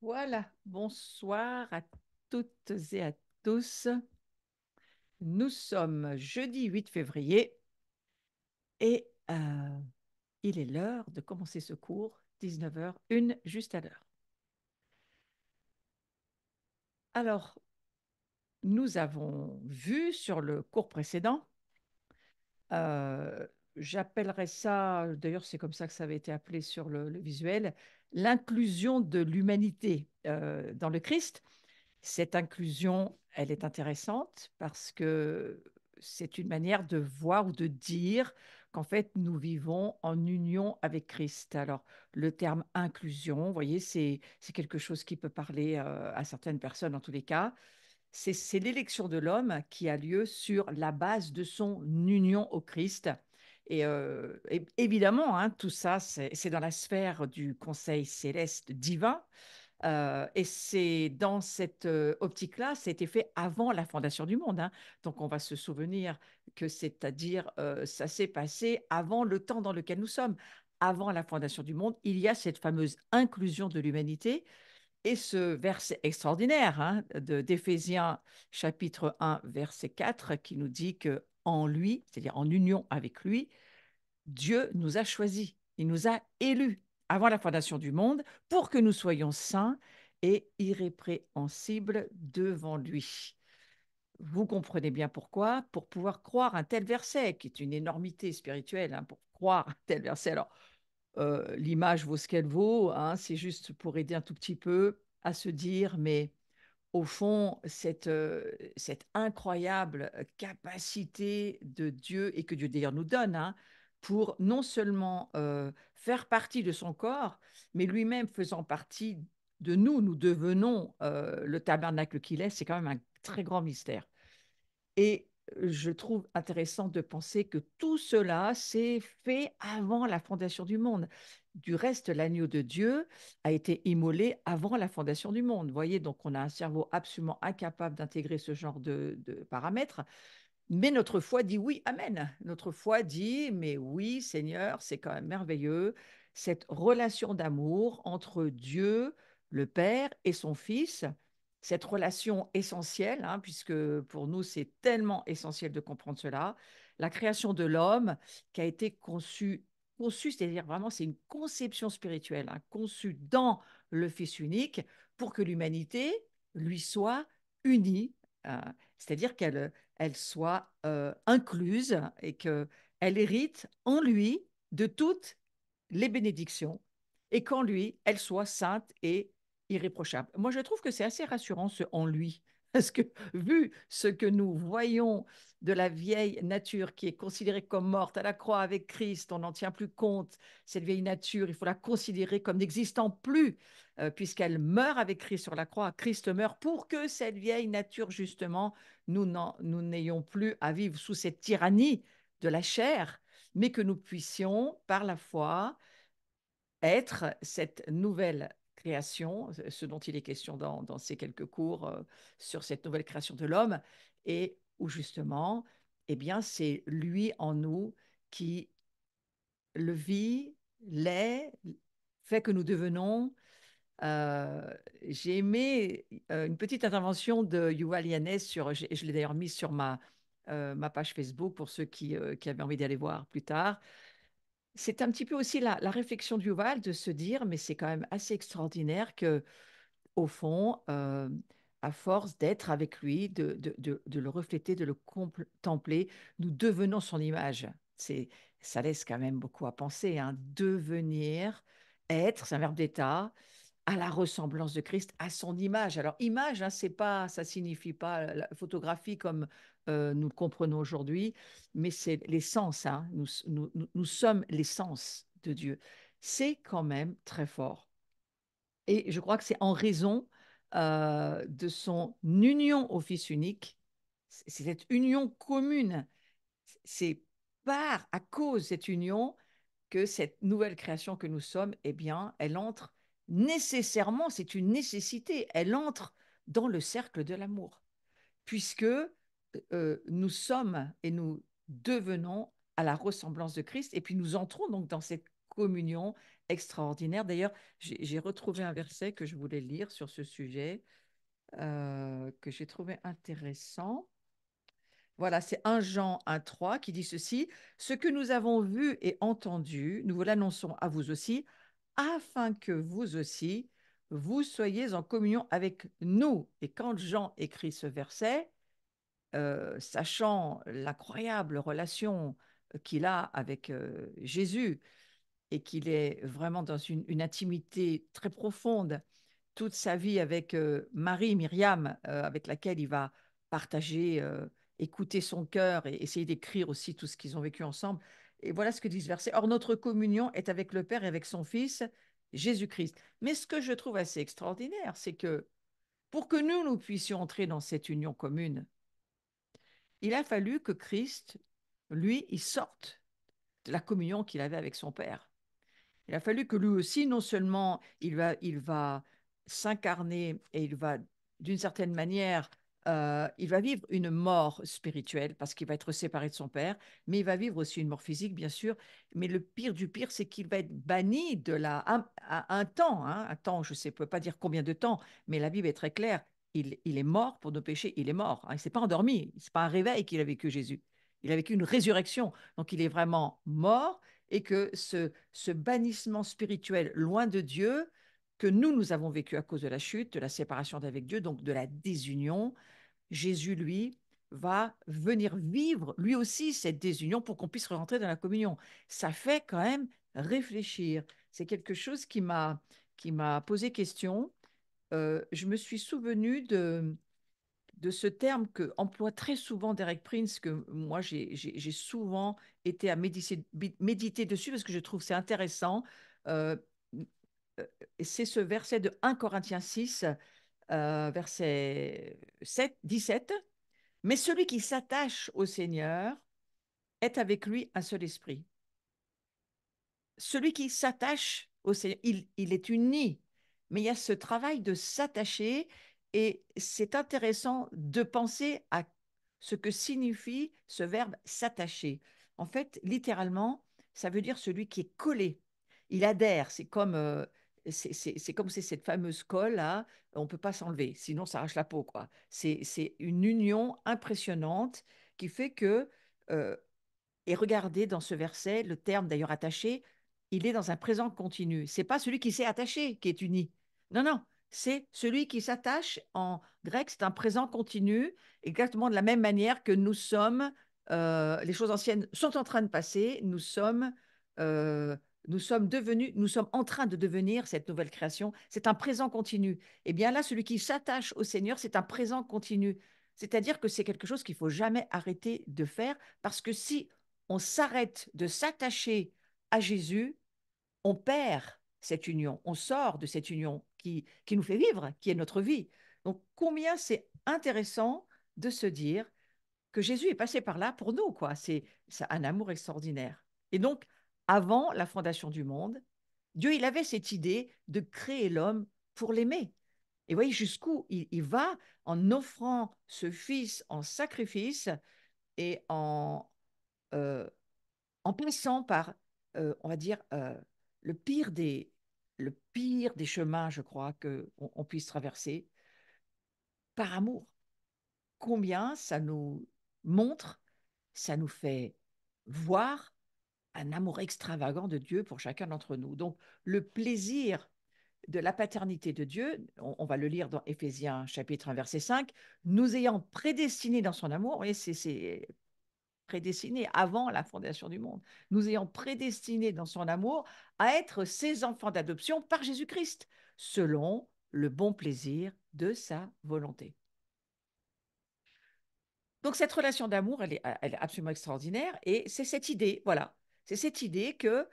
Voilà, bonsoir à toutes et à tous. Nous sommes jeudi 8 février et il est l'heure de commencer ce cours, 19h01, juste à l'heure. Alors, nous avons vu sur le cours précédent, euh, j'appellerais ça, d'ailleurs c'est comme ça que ça avait été appelé sur le visuel, l'inclusion de l'humanité dans le Christ. Cette inclusion, elle est intéressante parce que c'est une manière de voir ou de dire qu'en fait, nous vivons en union avec Christ. Alors, le terme inclusion, vous voyez, c'est quelque chose qui peut parler à certaines personnes en tous les cas. C'est l'élection de l'homme qui a lieu sur la base de son union au Christ. Et évidemment, hein, tout ça, c'est dans la sphère du conseil céleste divin. Et c'est dans cette optique-là, ça a été fait avant la fondation du monde, hein. Donc on va se souvenir que c'est-à-dire ça s'est passé avant le temps dans lequel nous sommes. Avant la fondation du monde, il y a cette fameuse inclusion de l'humanité et ce verset extraordinaire hein, d'Éphésiens chapitre 1, verset 4, qui nous dit que en lui, c'est-à-dire en union avec lui, Dieu nous a choisis, il nous a élus avant la fondation du monde pour que nous soyons saints et irrépréhensibles devant lui. Vous comprenez bien pourquoi, pour pouvoir croire un tel verset, qui est une énormité spirituelle, hein, pour croire un tel verset. Alors, l'image vaut ce qu'elle vaut, hein, c'est juste pour aider un tout petit peu à se dire, mais au fond, cette incroyable capacité de Dieu, et que Dieu d'ailleurs nous donne, hein, pour non seulement faire partie de son corps, mais lui-même faisant partie de nous, nous devenons le tabernacle qu'il est, c'est quand même un très grand mystère. Et je trouve intéressant de penser que tout cela s'est fait avant la fondation du monde. Du reste, l'agneau de Dieu a été immolé avant la fondation du monde. Vous voyez, donc on a un cerveau absolument incapable d'intégrer ce genre de paramètres. Mais notre foi dit oui, amen. Notre foi dit, mais oui, Seigneur, c'est quand même merveilleux, cette relation d'amour entre Dieu, le Père et son Fils, cette relation essentielle, hein, puisque pour nous, c'est tellement essentiel de comprendre cela, la création de l'homme qui a été conçu, c'est-à-dire vraiment, c'est une conception spirituelle, hein, conçue dans le Fils unique pour que l'humanité lui soit unie, c'est-à-dire qu'elle soit incluse et qu'elle hérite en lui de toutes les bénédictions et qu'en lui, elle soit sainte et irréprochable. Moi, je trouve que c'est assez rassurant ce en lui, parce que vu ce que nous voyons de la vieille nature qui est considérée comme morte à la croix avec Christ, on n'en tient plus compte. Cette vieille nature, il faut la considérer comme n'existant plus, puisqu'elle meurt avec Christ sur la croix. Christ meurt pour que cette vieille nature, justement, nous n'ayons plus à vivre sous cette tyrannie de la chair, mais que nous puissions, par la foi, être cette nouvelle création, ce dont il est question dans ces quelques cours sur cette nouvelle création de l'homme, et où justement, eh bien, c'est lui en nous qui le vit, l'est, fait que nous devenons. J'ai aimé une petite intervention de Yuval Yanez je l'ai d'ailleurs mise sur ma page Facebook pour ceux qui avaient envie d'aller voir plus tard. C'est un petit peu aussi la réflexion de Yuval de se dire, mais c'est quand même assez extraordinaire que, au fond, à force d'être avec lui, de le refléter, de le contempler, nous devenons son image. Ça laisse quand même beaucoup à penser, hein. Devenir, être, c'est un verbe d'état, à la ressemblance de Christ, à son image. Alors, image, hein, c'est pas, ça signifie pas la photographie comme nous le comprenons aujourd'hui, mais c'est l'essence, hein. Nous sommes l'essence de Dieu. C'est quand même très fort. Et je crois que c'est en raison de son union au Fils unique, c'est cette union commune, c'est à cause de cette union que cette nouvelle création que nous sommes, eh bien, elle entre nécessairement, c'est une nécessité, elle entre dans le cercle de l'amour, puisque nous sommes et nous devenons à la ressemblance de Christ, et puis nous entrons donc dans cette communion extraordinaire. D'ailleurs, j'ai retrouvé un verset que je voulais lire sur ce sujet, que j'ai trouvé intéressant. Voilà, c'est 1 Jean 1,3 qui dit ceci: Ce que nous avons vu et entendu, nous vous l'annonçons à vous aussi, afin que vous aussi, vous soyez en communion avec nous. Et quand Jean écrit ce verset, sachant l'incroyable relation qu'il a avec Jésus, et qu'il est vraiment dans une intimité très profonde toute sa vie avec Marie, Myriam, avec laquelle il va partager, écouter son cœur et essayer d'écrire aussi tout ce qu'ils ont vécu ensemble. Et voilà ce que dit ce verset. Or, notre communion est avec le Père et avec son Fils, Jésus-Christ. Mais ce que je trouve assez extraordinaire, c'est que pour que nous puissions entrer dans cette union commune, il a fallu que Christ, lui, il sorte de la communion qu'il avait avec son Père. Il a fallu que lui aussi, non seulement il va s'incarner et il va, d'une certaine manière, il va vivre une mort spirituelle parce qu'il va être séparé de son père, mais il va vivre aussi une mort physique, bien sûr. Mais le pire du pire, c'est qu'il va être banni de un temps, hein, un temps, je ne sais, peux pas dire combien de temps, mais la Bible est très claire. Il est mort pour nos péchés, il est mort, hein. Il ne s'est pas endormi, ce n'est pas un réveil qu'il a vécu Jésus. Il a vécu une résurrection. Donc il est vraiment mort, et que ce bannissement spirituel loin de Dieu que nous avons vécu à cause de la chute, de la séparation d'avec Dieu, donc de la désunion, Jésus, lui, va venir vivre lui aussi cette désunion pour qu'on puisse rentrer dans la communion. Ça fait quand même réfléchir. C'est quelque chose qui m'a posé question. Je me suis souvenu de ce terme que emploie très souvent Derek Prince, que moi j'ai souvent été à méditer dessus parce que je trouve c'est intéressant. Euh, c'est ce verset de 1 Corinthiens 6, verset 17. Mais celui qui s'attache au Seigneur est avec lui un seul esprit. Celui qui s'attache au Seigneur, il est uni, mais il y a ce travail de s'attacher, et c'est intéressant de penser à ce que signifie ce verbe s'attacher. En fait, littéralement, ça veut dire celui qui est collé. Il adhère, c'est comme c'est cette fameuse colle là, on ne peut pas s'enlever, sinon ça arrache la peau, quoi. C'est une union impressionnante qui fait que euh, et regardez dans ce verset, le terme d'ailleurs attaché, il est dans un présent continu. C'est pas celui qui s'est attaché qui est uni. Non, non, c'est celui qui s'attache. En grec, c'est un présent continu, exactement de la même manière que nous sommes, les choses anciennes sont en train de passer, euh, nous sommes en train de devenir cette nouvelle création. C'est un présent continu. Et bien là, celui qui s'attache au Seigneur, c'est un présent continu. C'est-à-dire que c'est quelque chose qu'il faut jamais arrêter de faire, parce que si on s'arrête de s'attacher à Jésus, on perd cette union, on sort de cette union qui nous fait vivre, qui est notre vie. Donc combien c'est intéressant de se dire que Jésus est passé par là pour nous, quoi. C'est un amour extraordinaire. Et donc, avant la fondation du monde, Dieu, il avait cette idée de créer l'homme pour l'aimer. Et voyez jusqu'où il va en offrant ce fils en sacrifice, et euh, en passant par, on va dire, le pire des, le pire des chemins, je crois, qu'on puisse traverser, par amour. Combien ça nous montre, ça nous fait voir un amour extravagant de Dieu pour chacun d'entre nous. Donc, le plaisir de la paternité de Dieu, on va le lire dans Éphésiens chapitre 1, verset 5, nous ayant prédestinés dans son amour, et c'est prédestinés avant la fondation du monde, nous ayant prédestinés dans son amour à être ses enfants d'adoption par Jésus-Christ, selon le bon plaisir de sa volonté. Donc cette relation d'amour, elle est absolument extraordinaire, et c'est cette idée, voilà, c'est cette idée que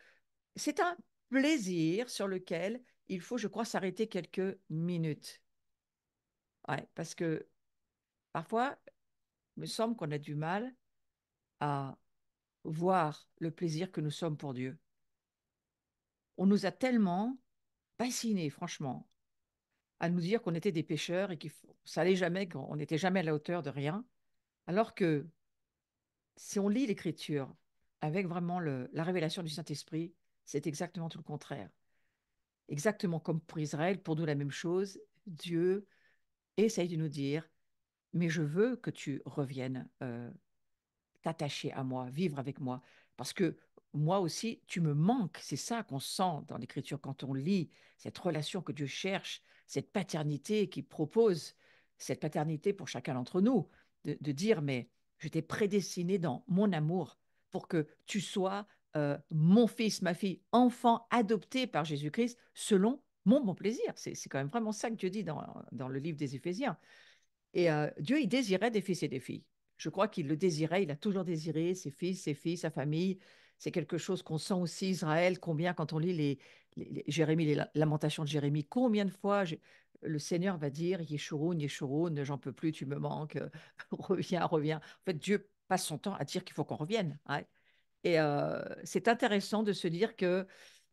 c'est un plaisir sur lequel il faut, je crois, s'arrêter quelques minutes. Ouais, parce que parfois, il me semble qu'on a du mal à voir le plaisir que nous sommes pour Dieu. On nous a tellement fascinés, franchement, à nous dire qu'on était des pécheurs et ça allait jamais, qu'on n'était jamais à la hauteur de rien. Alors que si on lit l'Écriture avec vraiment la révélation du Saint-Esprit, c'est exactement tout le contraire. Exactement comme pour Israël, pour nous la même chose. Dieu essaye de nous dire, mais je veux que tu reviennes t'attacher à moi, vivre avec moi. Parce que moi aussi, tu me manques. C'est ça qu'on sent dans l'Écriture quand on lit cette relation que Dieu cherche, cette paternité qu'il propose, cette paternité pour chacun d'entre nous, de dire, mais je t'ai prédestiné dans mon amour pour que tu sois mon fils, ma fille, enfant adopté par Jésus-Christ selon mon bon plaisir. C'est quand même vraiment ça que Dieu dit dans le livre des Éphésiens. Et Dieu, il désirait des fils et des filles. Je crois qu'il le désirait, il a toujours désiré ses fils, ses filles, sa famille. C'est quelque chose qu'on sent aussi Israël, combien quand on lit Jérémie, les lamentations de Jérémie, combien de fois le Seigneur va dire, Yeshurun, Yeshurun, j'en peux plus, tu me manques, reviens, reviens. En fait, Dieu passe son temps à dire qu'il faut qu'on revienne, hein. Et c'est intéressant de se dire que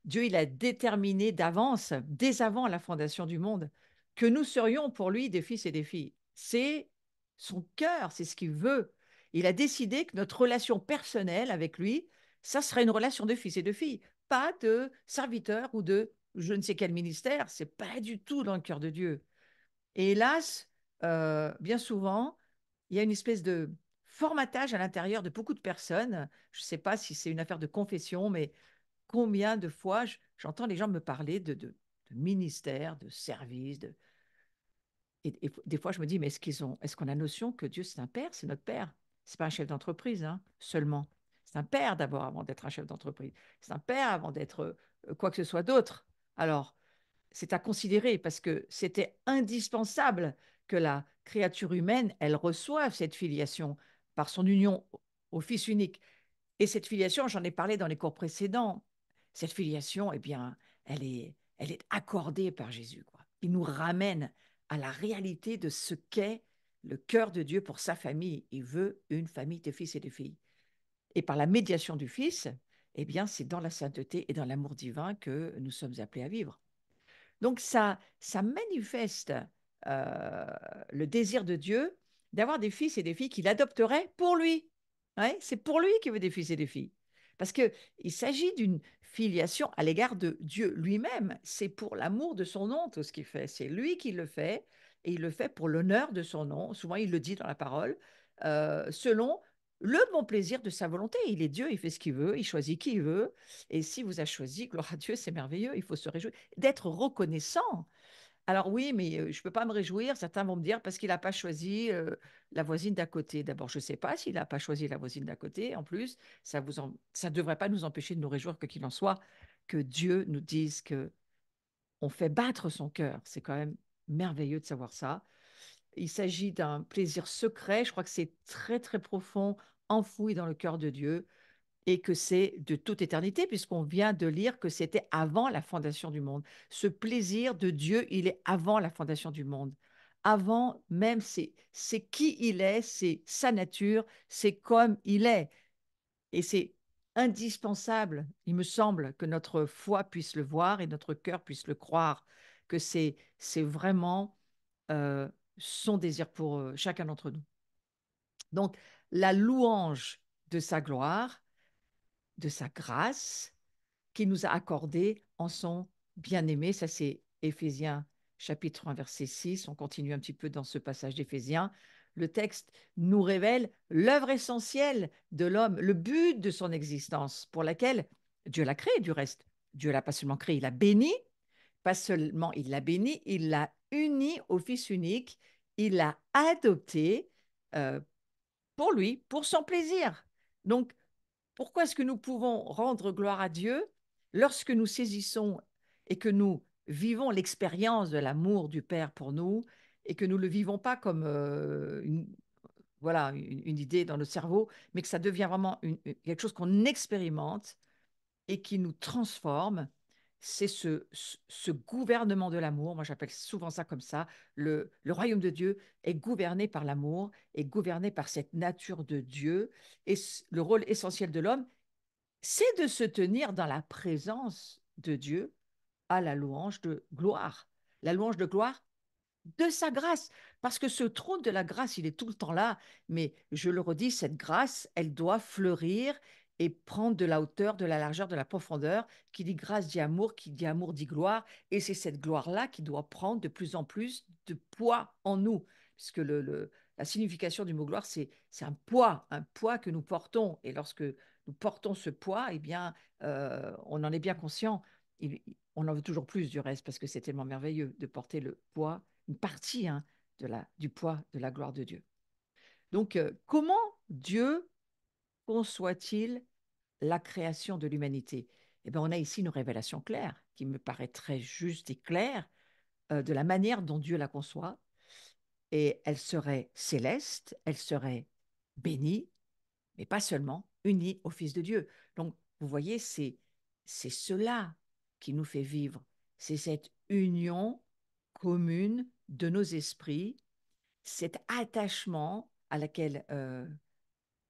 Dieu, il a déterminé d'avance, dès avant la fondation du monde, que nous serions pour lui des fils et des filles. C'est son cœur, c'est ce qu'il veut. Il a décidé que notre relation personnelle avec lui, ça serait une relation de fils et de filles, pas de serviteur ou de je ne sais quel ministère. C'est pas du tout dans le cœur de Dieu. Et hélas, bien souvent, il y a une espèce de formatage à l'intérieur de beaucoup de personnes. Je ne sais pas si c'est une affaire de confession, mais combien de fois j'entends les gens me parler de ministère, de service, et des fois je me dis, mais est-ce qu'on a notion que Dieu c'est un père, c'est notre père, c'est pas un chef d'entreprise hein, seulement. C'est un père d'abord avant d'être un chef d'entreprise. C'est un père avant d'être quoi que ce soit d'autre. Alors, c'est à considérer parce que c'était indispensable que la créature humaine, elle reçoive cette filiation par son union au Fils unique. Et cette filiation, j'en ai parlé dans les cours précédents, cette filiation, eh bien, elle est accordée par Jésus, quoi. Il nous ramène à la réalité de ce qu'est le cœur de Dieu pour sa famille. Il veut une famille de fils et de filles. Et par la médiation du Fils, eh bien, c'est dans la sainteté et dans l'amour divin que nous sommes appelés à vivre. Donc ça manifeste euh, le désir de Dieu d'avoir des fils et des filles qu'il adopterait pour lui. Ouais, c'est pour lui qu'il veut des fils et des filles. Parce qu'il s'agit d'une filiation à l'égard de Dieu lui-même. C'est pour l'amour de son nom tout ce qu'il fait. C'est lui qui le fait et il le fait pour l'honneur de son nom. Souvent, il le dit dans la parole, selon le bon plaisir de sa volonté. Il est Dieu, il fait ce qu'il veut, il choisit qui il veut. Et si vous a choisi, gloire à Dieu, c'est merveilleux, il faut se réjouir d'être reconnaissant. Alors oui, mais je ne peux pas me réjouir. Certains vont me dire parce qu'il n'a pas choisi la voisine d'à côté. D'abord, je ne sais pas s'il n'a pas choisi la voisine d'à côté. En plus, ça ne devrait pas nous empêcher de nous réjouir que qu'il en soit, que Dieu nous dise que on fait battre son cœur. C'est quand même merveilleux de savoir ça. Il s'agit d'un plaisir secret. Je crois que c'est très, très profond, enfoui dans le cœur de Dieu et que c'est de toute éternité, puisqu'on vient de lire que c'était avant la fondation du monde. Ce plaisir de Dieu, il est avant la fondation du monde. Avant même, c'est qui il est, c'est sa nature, c'est comme il est. Et c'est indispensable, il me semble, que notre foi puisse le voir et notre cœur puisse le croire, que c'est vraiment euh, son désir pour chacun d'entre nous. Donc, la louange de sa gloire, de sa grâce qu'il nous a accordé en son bien-aimé. Ça, c'est Éphésiens chapitre 1, verset 6. On continue un petit peu dans ce passage d'Éphésiens. Le texte nous révèle l'œuvre essentielle de l'homme, le but de son existence, pour laquelle Dieu l'a créé, du reste. Dieu l'a pas seulement créé, il l'a béni, pas seulement il l'a béni, il l'a uni au Fils unique, il l'a adopté euh, pour lui, pour son plaisir. Donc, pourquoi est-ce que nous pouvons rendre gloire à Dieu lorsque nous saisissons et que nous vivons l'expérience de l'amour du Père pour nous et que nous ne le vivons pas comme voilà, une idée dans notre cerveau, mais que ça devient vraiment quelque chose qu'on expérimente et qui nous transforme? C'est ce gouvernement de l'amour, moi j'appelle souvent ça comme ça, le royaume de Dieu est gouverné par l'amour, est gouverné par cette nature de Dieu, et le rôle essentiel de l'homme, c'est de se tenir dans la présence de Dieu à la louange de gloire. La louange de gloire de sa grâce. Parce que ce trône de la grâce, il est tout le temps là. Mais je le redis, cette grâce, elle doit fleurir et prendre de la hauteur, de la largeur, de la profondeur. Qui dit grâce dit amour, qui dit amour dit gloire. Et c'est cette gloire-là qui doit prendre de plus en plus de poids en nous. Puisque la signification du mot gloire, c'est un poids que nous portons. Et lorsque nous portons ce poids, eh bien, on en est bien conscient. On en veut toujours plus du reste, parce que c'est tellement merveilleux de porter le poids, une partie hein, du poids de la gloire de Dieu. Donc, comment Dieu conçoit-il la création de l'humanité? Eh bien, on a ici une révélation claire, qui me paraît très juste et claire, de la manière dont Dieu la conçoit. Et elle serait céleste, elle serait bénie, mais pas seulement, unie au Fils de Dieu. Donc, vous voyez, c'est cela qui nous fait vivre. C'est cette union commune de nos esprits, cet attachement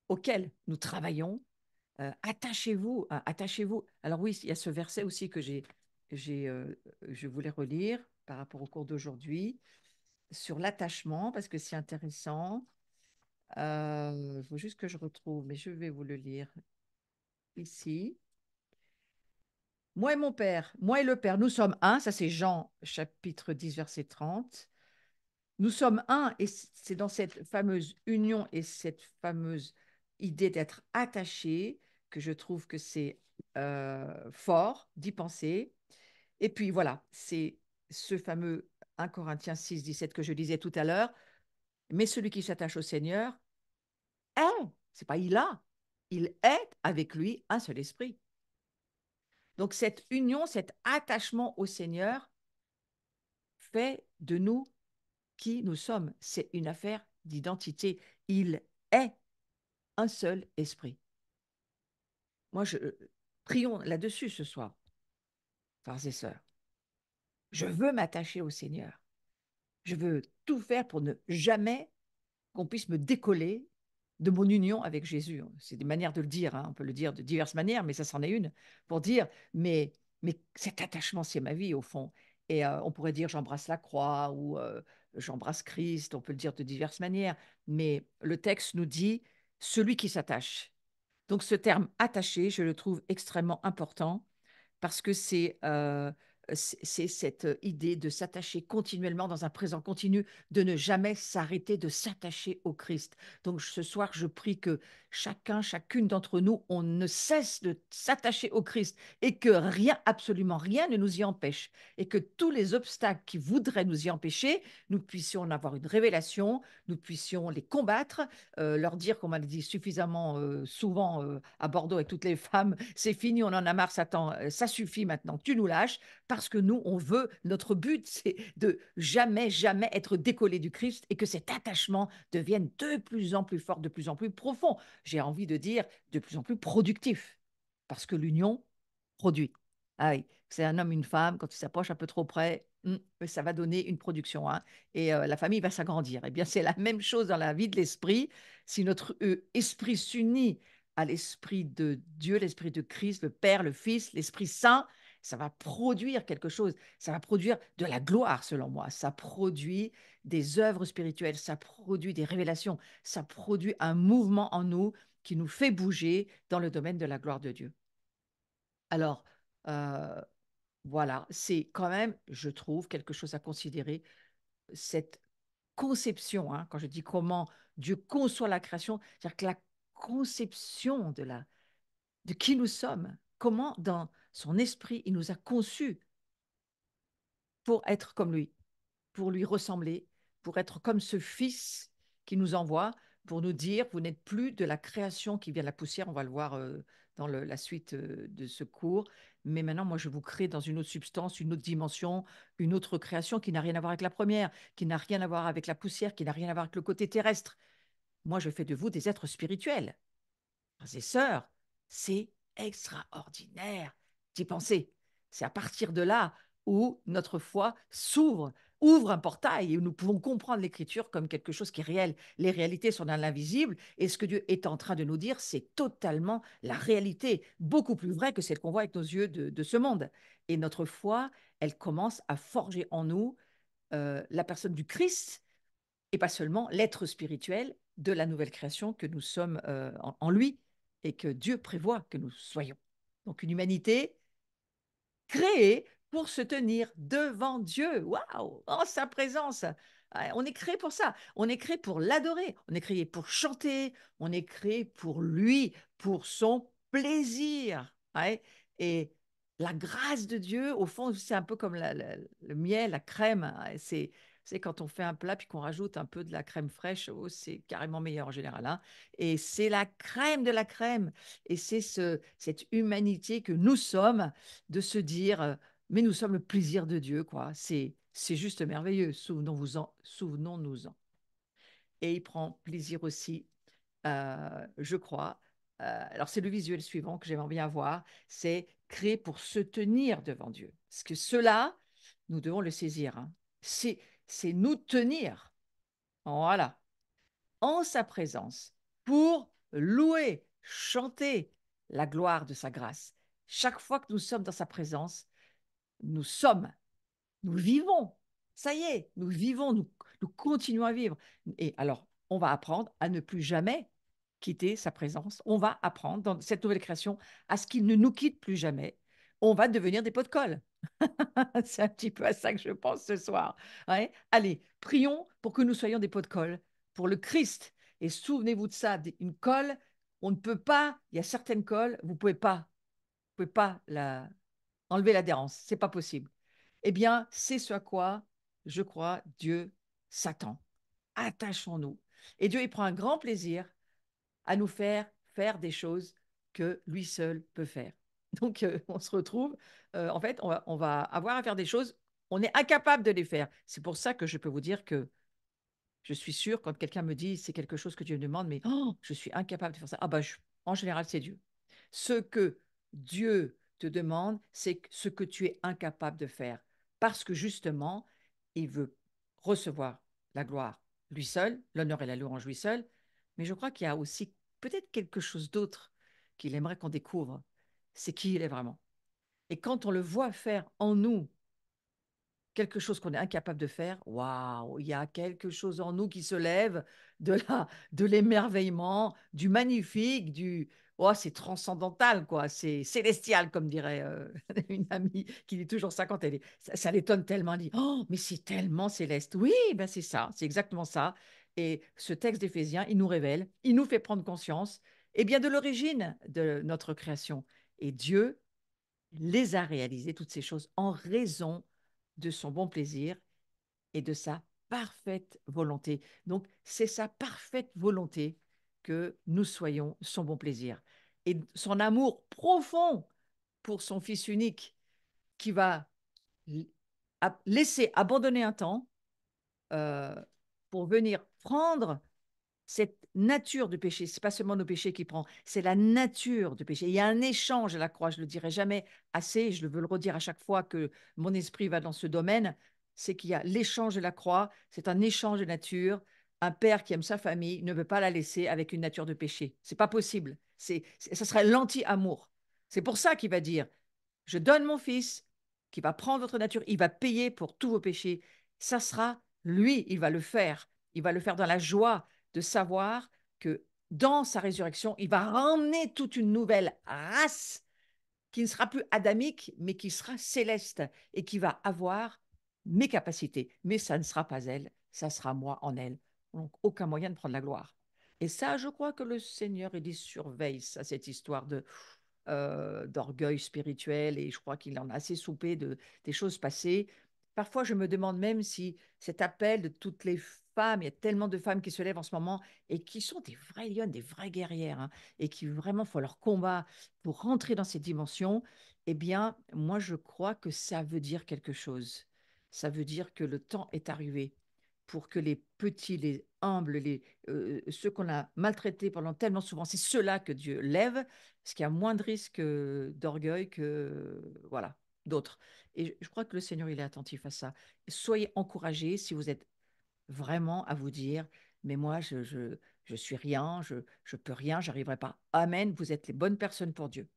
auquel nous travaillons. Attachez-vous, attachez-vous. Alors oui, il y a ce verset aussi que je voulais relire par rapport au cours d'aujourd'hui sur l'attachement parce que c'est intéressant. Il faut juste que je retrouve, mais je vais vous le lire ici. Moi et mon Père, moi et le Père, nous sommes un. Ça, c'est Jean, chapitre 10, verset 30. Nous sommes un, et c'est dans cette fameuse union et cette fameuse idée d'être attaché que je trouve que c'est fort d'y penser. Et puis voilà, c'est ce fameux 1 Corinthiens 6, 17 que je disais tout à l'heure. Mais celui qui s'attache au Seigneur est, c'est pas il est avec lui un seul esprit. Donc cette union, cet attachement au Seigneur fait de nous qui nous sommes. C'est une affaire d'identité. Il est un seul esprit. Moi, prions là-dessus ce soir, frères et sœurs. Je veux m'attacher au Seigneur. Je veux tout faire pour ne jamais qu'on puisse me décoller de mon union avec Jésus. C'est des manières de le dire, hein. On peut le dire de diverses manières, mais ça c'en est une pour dire, mais cet attachement, c'est ma vie au fond. Et on pourrait dire j'embrasse la croix ou j'embrasse Christ, on peut le dire de diverses manières, mais le texte nous dit celui qui s'attache. Donc ce terme attaché, je le trouve extrêmement important parce que c'est cette idée de s'attacher continuellement dans un présent continu, de ne jamais s'arrêter de s'attacher au Christ. Donc ce soir, je prie que chacune d'entre nous, on ne cesse de s'attacher au Christ et que rien, absolument rien ne nous y empêche. Et que tous les obstacles qui voudraient nous y empêcher, nous puissions en avoir une révélation, nous puissions les combattre, leur dire, comme on l'a dit suffisamment souvent à Bordeaux avec toutes les femmes, c'est fini, on en a marre, Satan, ça suffit maintenant, tu nous lâches, parce que nous, on veut, notre but, c'est de jamais, jamais être décollé du Christ et que cet attachement devienne de plus en plus fort, de plus en plus profond. J'ai envie de dire de plus en plus productif, parce que l'union produit. Ah oui, c'est un homme, une femme, quand ils s'approchent un peu trop près, ça va donner une production, hein, et la famille va s'agrandir. Eh bien, c'est la même chose dans la vie de l'esprit. Si notre esprit s'unit à l'esprit de Dieu, l'esprit de Christ, le Père, le Fils, l'Esprit Saint, ça va produire quelque chose. Ça va produire de la gloire, selon moi. Ça produit des œuvres spirituelles, ça produit des révélations, ça produit un mouvement en nous qui nous fait bouger dans le domaine de la gloire de Dieu. Alors, euh, voilà, c'est quand même, je trouve, quelque chose à considérer, cette conception, hein, quand je dis comment Dieu conçoit la création, c'est-à-dire que la conception de qui nous sommes, comment dans son esprit il nous a conçus pour être comme lui, pour lui ressembler, pour être comme ce Fils qui nous envoie, pour nous dire, vous n'êtes plus de la création qui vient de la poussière, on va le voir dans la suite de ce cours, mais maintenant, moi, je vous crée dans une autre substance, une autre dimension, une autre création qui n'a rien à voir avec la première, qui n'a rien à voir avec la poussière, qui n'a rien à voir avec le côté terrestre. Moi, je fais de vous des êtres spirituels. Frères et sœurs, c'est extraordinaire d'y penser. C'est à partir de là où notre foi s'ouvre, ouvre un portail et où nous pouvons comprendre l'écriture comme quelque chose qui est réel. Les réalités sont dans l'invisible et ce que Dieu est en train de nous dire, c'est totalement la réalité, beaucoup plus vraie que celle qu'on voit avec nos yeux de ce monde. Et notre foi, elle commence à forger en nous la personne du Christ et pas seulement l'être spirituel de la nouvelle création que nous sommes en lui. et que Dieu prévoit que nous soyons. Donc une humanité créé pour se tenir devant Dieu. Waouh! En sa présence. On est créé pour ça. On est créé pour l'adorer. On est créé pour chanter. On est créé pour lui, pour son plaisir. Ouais. Et la grâce de Dieu, au fond, c'est un peu comme le miel, la crème. Hein. C'est quand on fait un plat puis qu'on rajoute un peu de la crème fraîche, oh, c'est carrément meilleur en général. Hein. Et c'est la crème de la crème. Et c'est cette humanité que nous sommes de se dire, mais nous sommes le plaisir de Dieu, quoi. C'est juste merveilleux. Souvenons-vous-en, souvenons-nous-en. Et il prend plaisir aussi, je crois. Alors c'est le visuel suivant que j'aimerais bien voir, c'est créer pour se tenir devant Dieu. Parce que cela, nous devons le saisir. Hein. C'est nous tenir, voilà, en sa présence, pour louer, chanter la gloire de sa grâce. Chaque fois que nous sommes dans sa présence, nous sommes, nous vivons. Ça y est, nous vivons, nous continuons à vivre. Et alors, on va apprendre à ne plus jamais quitter sa présence. On va apprendre dans cette nouvelle création à ce qu'il ne nous quitte plus jamais. On va devenir des pots de colle. C'est un petit peu à ça que je pense ce soir. Ouais. Allez, prions pour que nous soyons des pots de colle pour le Christ. Et souvenez-vous de ça, une colle, on ne peut pas, il y a certaines colles, vous pouvez pas enlever l'adhérence, c'est pas possible. Eh bien, c'est ce à quoi, je crois, Dieu s'attend. Attachons-nous. Et Dieu, il prend un grand plaisir à nous faire des choses que lui seul peut faire. Donc, on se retrouve, en fait, on va avoir à faire des choses, on est incapable de les faire. C'est pour ça que je peux vous dire que je suis sûre, quand quelqu'un me dit c'est quelque chose que Dieu me demande, mais oh, je suis incapable de faire ça. Ah bah, en général, c'est Dieu. Ce que Dieu te demande, c'est ce que tu es incapable de faire. Parce que justement, il veut recevoir la gloire lui seul, l'honneur et la louange lui seul. Mais je crois qu'il y a aussi peut-être quelque chose d'autre qu'il aimerait qu'on découvre. C'est qui il est vraiment. Et quand on le voit faire en nous quelque chose qu'on est incapable de faire, waouh, il y a quelque chose en nous qui se lève de l'émerveillement, du magnifique, oh, c'est transcendantal, quoi, c'est célestial, comme dirait une amie qui dit toujours ça quand ça l'étonne tellement, elle dit, oh, mais c'est tellement céleste. Oui, ben c'est ça, c'est exactement ça. Et ce texte d'Éphésiens, il nous révèle, il nous fait prendre conscience, et bien de l'origine de notre création. Et Dieu les a réalisées, toutes ces choses, en raison de son bon plaisir et de sa parfaite volonté. Donc, c'est sa parfaite volonté que nous soyons son bon plaisir. Et son amour profond pour son Fils unique qui va laisser abandonner un temps euh, pour venir prendre cette nature de péché, c'est pas seulement nos péchés qui prend, c'est la nature de péché. Il y a un échange à la croix, je le dirai jamais assez, je veux le redire à chaque fois que mon esprit va dans ce domaine, c'est qu'il y a l'échange de la croix, c'est un échange de nature. Un père qui aime sa famille ne veut pas la laisser avec une nature de péché. C'est pas possible. Ça serait l'anti-amour. C'est pour ça qu'il va dire, je donne mon fils qui va prendre votre nature, il va payer pour tous vos péchés. Ça sera lui, il va le faire. Il va le faire dans la joie de savoir que dans sa résurrection, il va ramener toute une nouvelle race qui ne sera plus adamique, mais qui sera céleste et qui va avoir mes capacités. Mais ça ne sera pas elle, ça sera moi en elle. Donc, aucun moyen de prendre la gloire. Et ça, je crois que le Seigneur, il surveille ça, cette histoire d'orgueil spirituel, et je crois qu'il en a assez soupé des choses passées. Parfois, je me demande même si cet appel de toutes les femmes, il y a tellement de femmes qui se lèvent en ce moment et qui sont des vraies lionnes, des vraies guerrières, hein, et qui vraiment font leur combat pour rentrer dans cette dimension, eh bien, moi, je crois que ça veut dire quelque chose. Ça veut dire que le temps est arrivé pour que les petits, les humbles, ceux qu'on a maltraités pendant tellement souvent, c'est ceux-là que Dieu lève, parce qu'il y a moins de risques d'orgueil que voilà, d'autres. Et je crois que le Seigneur, il est attentif à ça. Soyez encouragés si vous êtes vraiment à vous dire, mais moi, je suis rien, je peux rien, j'arriverai pas. Amen, vous êtes les bonnes personnes pour Dieu.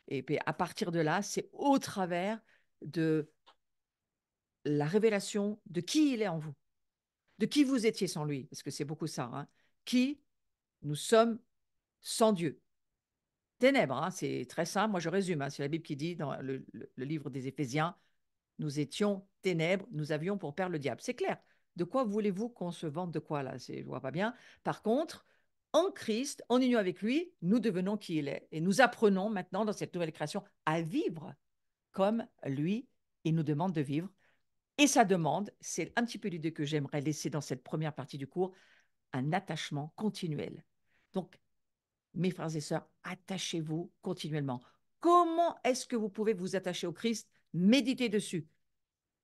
Et puis à partir de là, c'est au travers de la révélation de qui il est en vous, de qui vous étiez sans lui, parce que c'est beaucoup ça, hein. Qui nous sommes sans Dieu. Ténèbres, hein, c'est très simple. Moi, je résume, hein, c'est la Bible qui dit dans le livre des Éphésiens, nous étions ténèbres, nous avions pour père le diable. C'est clair. De quoi voulez-vous qu'on se vante de quoi là? Je ne vois pas bien. Par contre, en Christ, en union avec lui, nous devenons qui il est. Et nous apprenons maintenant dans cette nouvelle création à vivre comme lui, il nous demande de vivre. Et sa demande, c'est un petit peu l'idée que j'aimerais laisser dans cette première partie du cours, un attachement continuel. Donc, mes frères et sœurs, attachez-vous continuellement. Comment est-ce que vous pouvez vous attacher au Christ? Méditez dessus.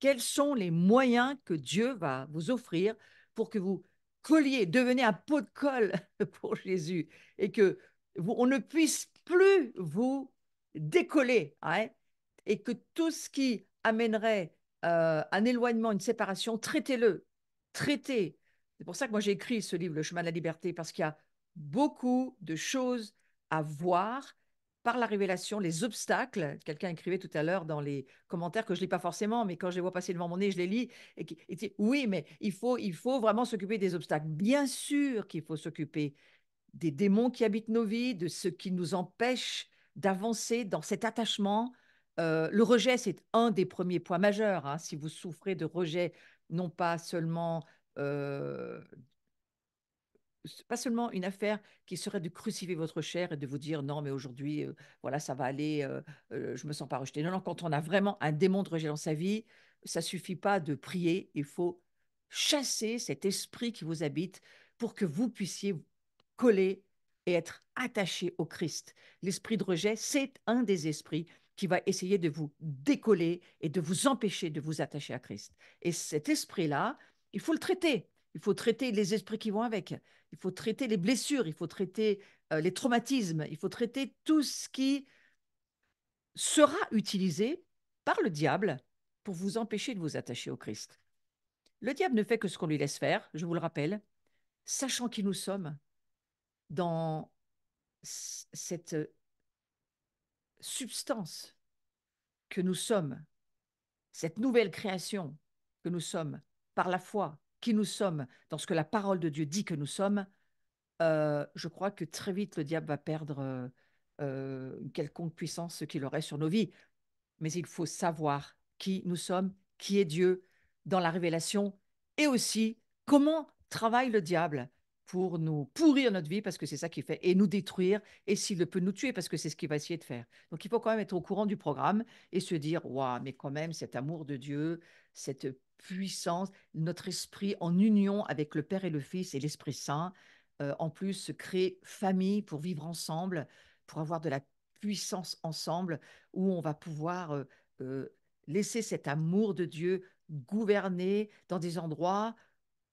Quels sont les moyens que Dieu va vous offrir pour que vous colliez, devenez un pot de colle pour Jésus et que on ne puisse plus vous décoller, hein, et que tout ce qui amènerait un éloignement, une séparation, traitez-le, traitez. C'est pour ça que moi j'ai écrit ce livre, Le chemin de la liberté, parce qu'il y a beaucoup de choses à voir par la révélation, les obstacles. Quelqu'un écrivait tout à l'heure dans les commentaires que je ne lis pas forcément, mais quand je les vois passer devant mon nez, je les lis. Et dit, oui, mais il faut vraiment s'occuper des obstacles. Bien sûr qu'il faut s'occuper des démons qui habitent nos vies, de ce qui nous empêche d'avancer dans cet attachement. Le rejet, c'est un des premiers points majeurs, hein. Si vous souffrez de rejet, non pas seulement pas seulement une affaire qui serait de crucifier votre chair et de vous dire non, mais aujourd'hui, voilà, ça va aller, je me sens pas rejeté. Non, non, quand on a vraiment un démon de rejet dans sa vie, ça suffit pas de prier, il faut chasser cet esprit qui vous habite pour que vous puissiez coller et être attaché au Christ. L'esprit de rejet, c'est un des esprits qui va essayer de vous décoller et de vous empêcher de vous attacher à Christ. Et cet esprit-là, il faut le traiter. Il faut traiter les esprits qui vont avec. Il faut traiter les blessures. Il faut traiter les traumatismes. Il faut traiter tout ce qui sera utilisé par le diable pour vous empêcher de vous attacher au Christ. Le diable ne fait que ce qu'on lui laisse faire, je vous le rappelle, sachant qui nous sommes dans cette substance que nous sommes, cette nouvelle création que nous sommes par la foi, qui nous sommes dans ce que la parole de Dieu dit que nous sommes, je crois que très vite le diable va perdre une quelconque puissance qu'il aurait sur nos vies. Mais il faut savoir qui nous sommes, qui est Dieu dans la révélation et aussi comment travaille le diable pour nous pourrir notre vie, parce que c'est ça qu'il fait, et nous détruire, et s'il peut nous tuer, parce que c'est ce qu'il va essayer de faire. Donc il faut quand même être au courant du programme et se dire, waouh, mais quand même, cet amour de Dieu, cette puissance, notre esprit en union avec le Père et le Fils et l'Esprit Saint, en plus, se créer famille pour vivre ensemble, pour avoir de la puissance ensemble, où on va pouvoir euh, laisser cet amour de Dieu gouverner dans des endroits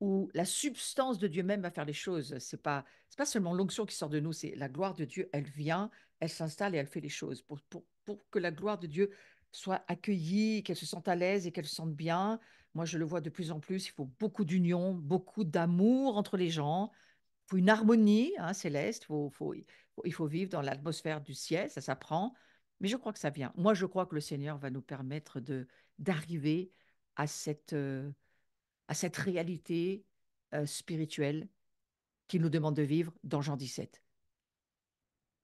où la substance de Dieu même va faire les choses. C'est pas seulement l'onction qui sort de nous, c'est la gloire de Dieu, elle vient, elle s'installe et elle fait les choses. Pour que la gloire de Dieu soit accueillie, qu'elle se sente à l'aise et qu'elle se sente bien, moi je le vois de plus en plus, il faut beaucoup d'union, beaucoup d'amour entre les gens, il faut une harmonie, hein, céleste, il faut vivre dans l'atmosphère du ciel, ça s'apprend, mais je crois que ça vient. Moi, je crois que le Seigneur va nous permettre d'arriver à cette réalité spirituelle qu'il nous demande de vivre dans Jean 17.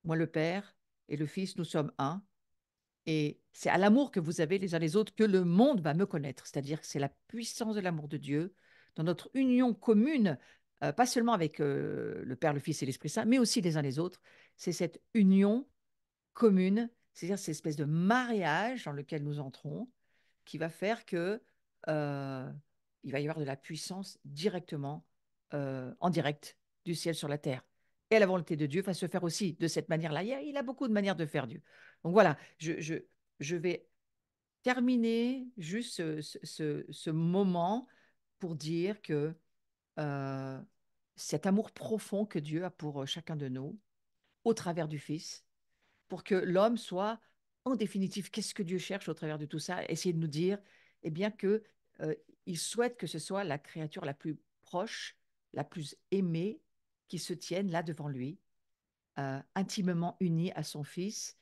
Moi, le Père et le Fils, nous sommes un, et c'est à l'amour que vous avez les uns les autres que le monde va me connaître, c'est-à-dire que c'est la puissance de l'amour de Dieu dans notre union commune, pas seulement avec le Père, le Fils et l'Esprit Saint, mais aussi les uns les autres. C'est cette union commune, c'est-à-dire cette espèce de mariage dans lequel nous entrons, qui va faire que il va y avoir de la puissance directement, en direct, du ciel sur la terre. Et la volonté de Dieu va se faire aussi de cette manière-là. Il a beaucoup de manières de faire Dieu. Donc voilà, je vais terminer juste ce moment pour dire que euh, cet amour profond que Dieu a pour chacun de nous, au travers du Fils, pour que l'homme soit, en définitive, qu'est-ce que Dieu cherche au travers de tout ça? Essayer de nous dire, eh bien, que il souhaite que ce soit la créature la plus proche, la plus aimée, qui se tienne là devant lui, intimement unie à son Fils,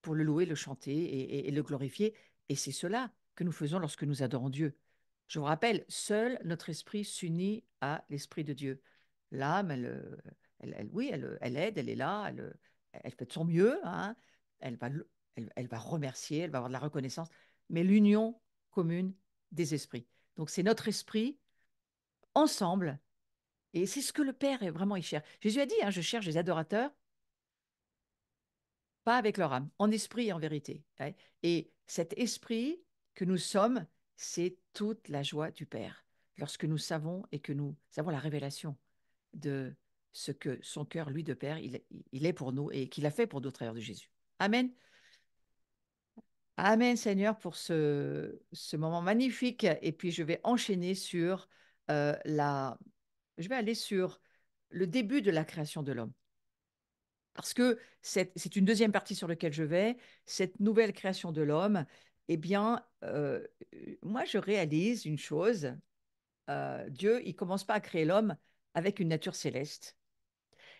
pour le louer, le chanter et le glorifier. Et c'est cela que nous faisons lorsque nous adorons Dieu. Je vous rappelle, seul notre esprit s'unit à l'Esprit de Dieu. L'âme, oui, elle aide, elle est là, elle fait de son mieux, hein, elle va, elle va remercier, elle va avoir de la reconnaissance, mais l'union commune des esprits. Donc c'est notre esprit ensemble, et c'est ce que le Père est vraiment, il cherche. Jésus a dit, hein, je cherche des adorateurs, pas avec leur âme, en esprit et en vérité. Ouais. Et cet esprit que nous sommes, c'est toute la joie du Père, lorsque nous savons et que nous avons la révélation de ce que son cœur, lui, de Père, il est pour nous et qu'il a fait pour nous au travers de Jésus. Amen. Amen, Seigneur, pour ce moment magnifique. Et puis, je vais enchaîner sur la... Je vais aller sur le début de la création de l'homme. Parce que c'est une deuxième partie sur laquelle je vais. Cette nouvelle création de l'homme, eh bien, moi, je réalise une chose. Dieu, il commence pas à créer l'homme avec une nature céleste.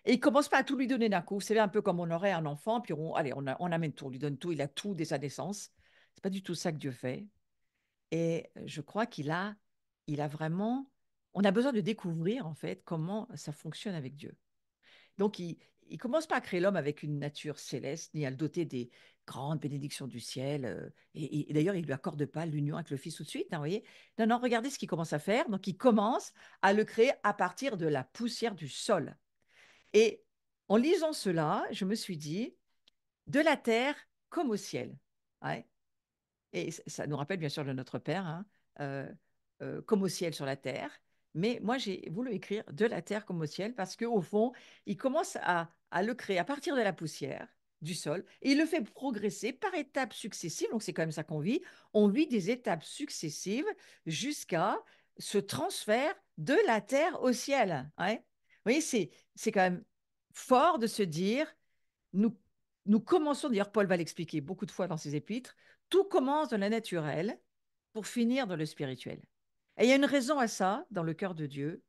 Et il commence pas à tout lui donner d'un coup. Vous savez, un peu comme on aurait un enfant, puis allez, on amène tout, on lui donne tout, il a tout dès sa naissance. C'est pas du tout ça que Dieu fait. Et je crois il a vraiment, on a besoin de découvrir en fait comment ça fonctionne avec Dieu. Donc il commence pas à créer l'homme avec une nature céleste, ni à le doter des grandes bénédictions du ciel. Et d'ailleurs, il lui accorde pas l'union avec le Fils tout de suite. Hein, vous voyez. Non, non, regardez ce qu'il commence à faire. Donc il commence à le créer à partir de la poussière du sol. Et en lisant cela, je me suis dit, de la terre comme au ciel. Ouais. Et ça nous rappelle bien sûr le Notre Père, hein, euh, comme au ciel sur la terre. Mais moi, j'ai voulu écrire de la terre comme au ciel parce qu'au fond, il commence à le créer à partir de la poussière du sol et il le fait progresser par étapes successives. Donc, c'est quand même ça qu'on vit. On vit des étapes successives jusqu'à ce transfert de la terre au ciel. Ouais. Vous voyez, c'est quand même fort de se dire, nous, nous commençons, d'ailleurs Paul va l'expliquer beaucoup de fois dans ses épîtres, tout commence dans le naturel pour finir dans le spirituel. Et il y a une raison à ça dans le cœur de Dieu.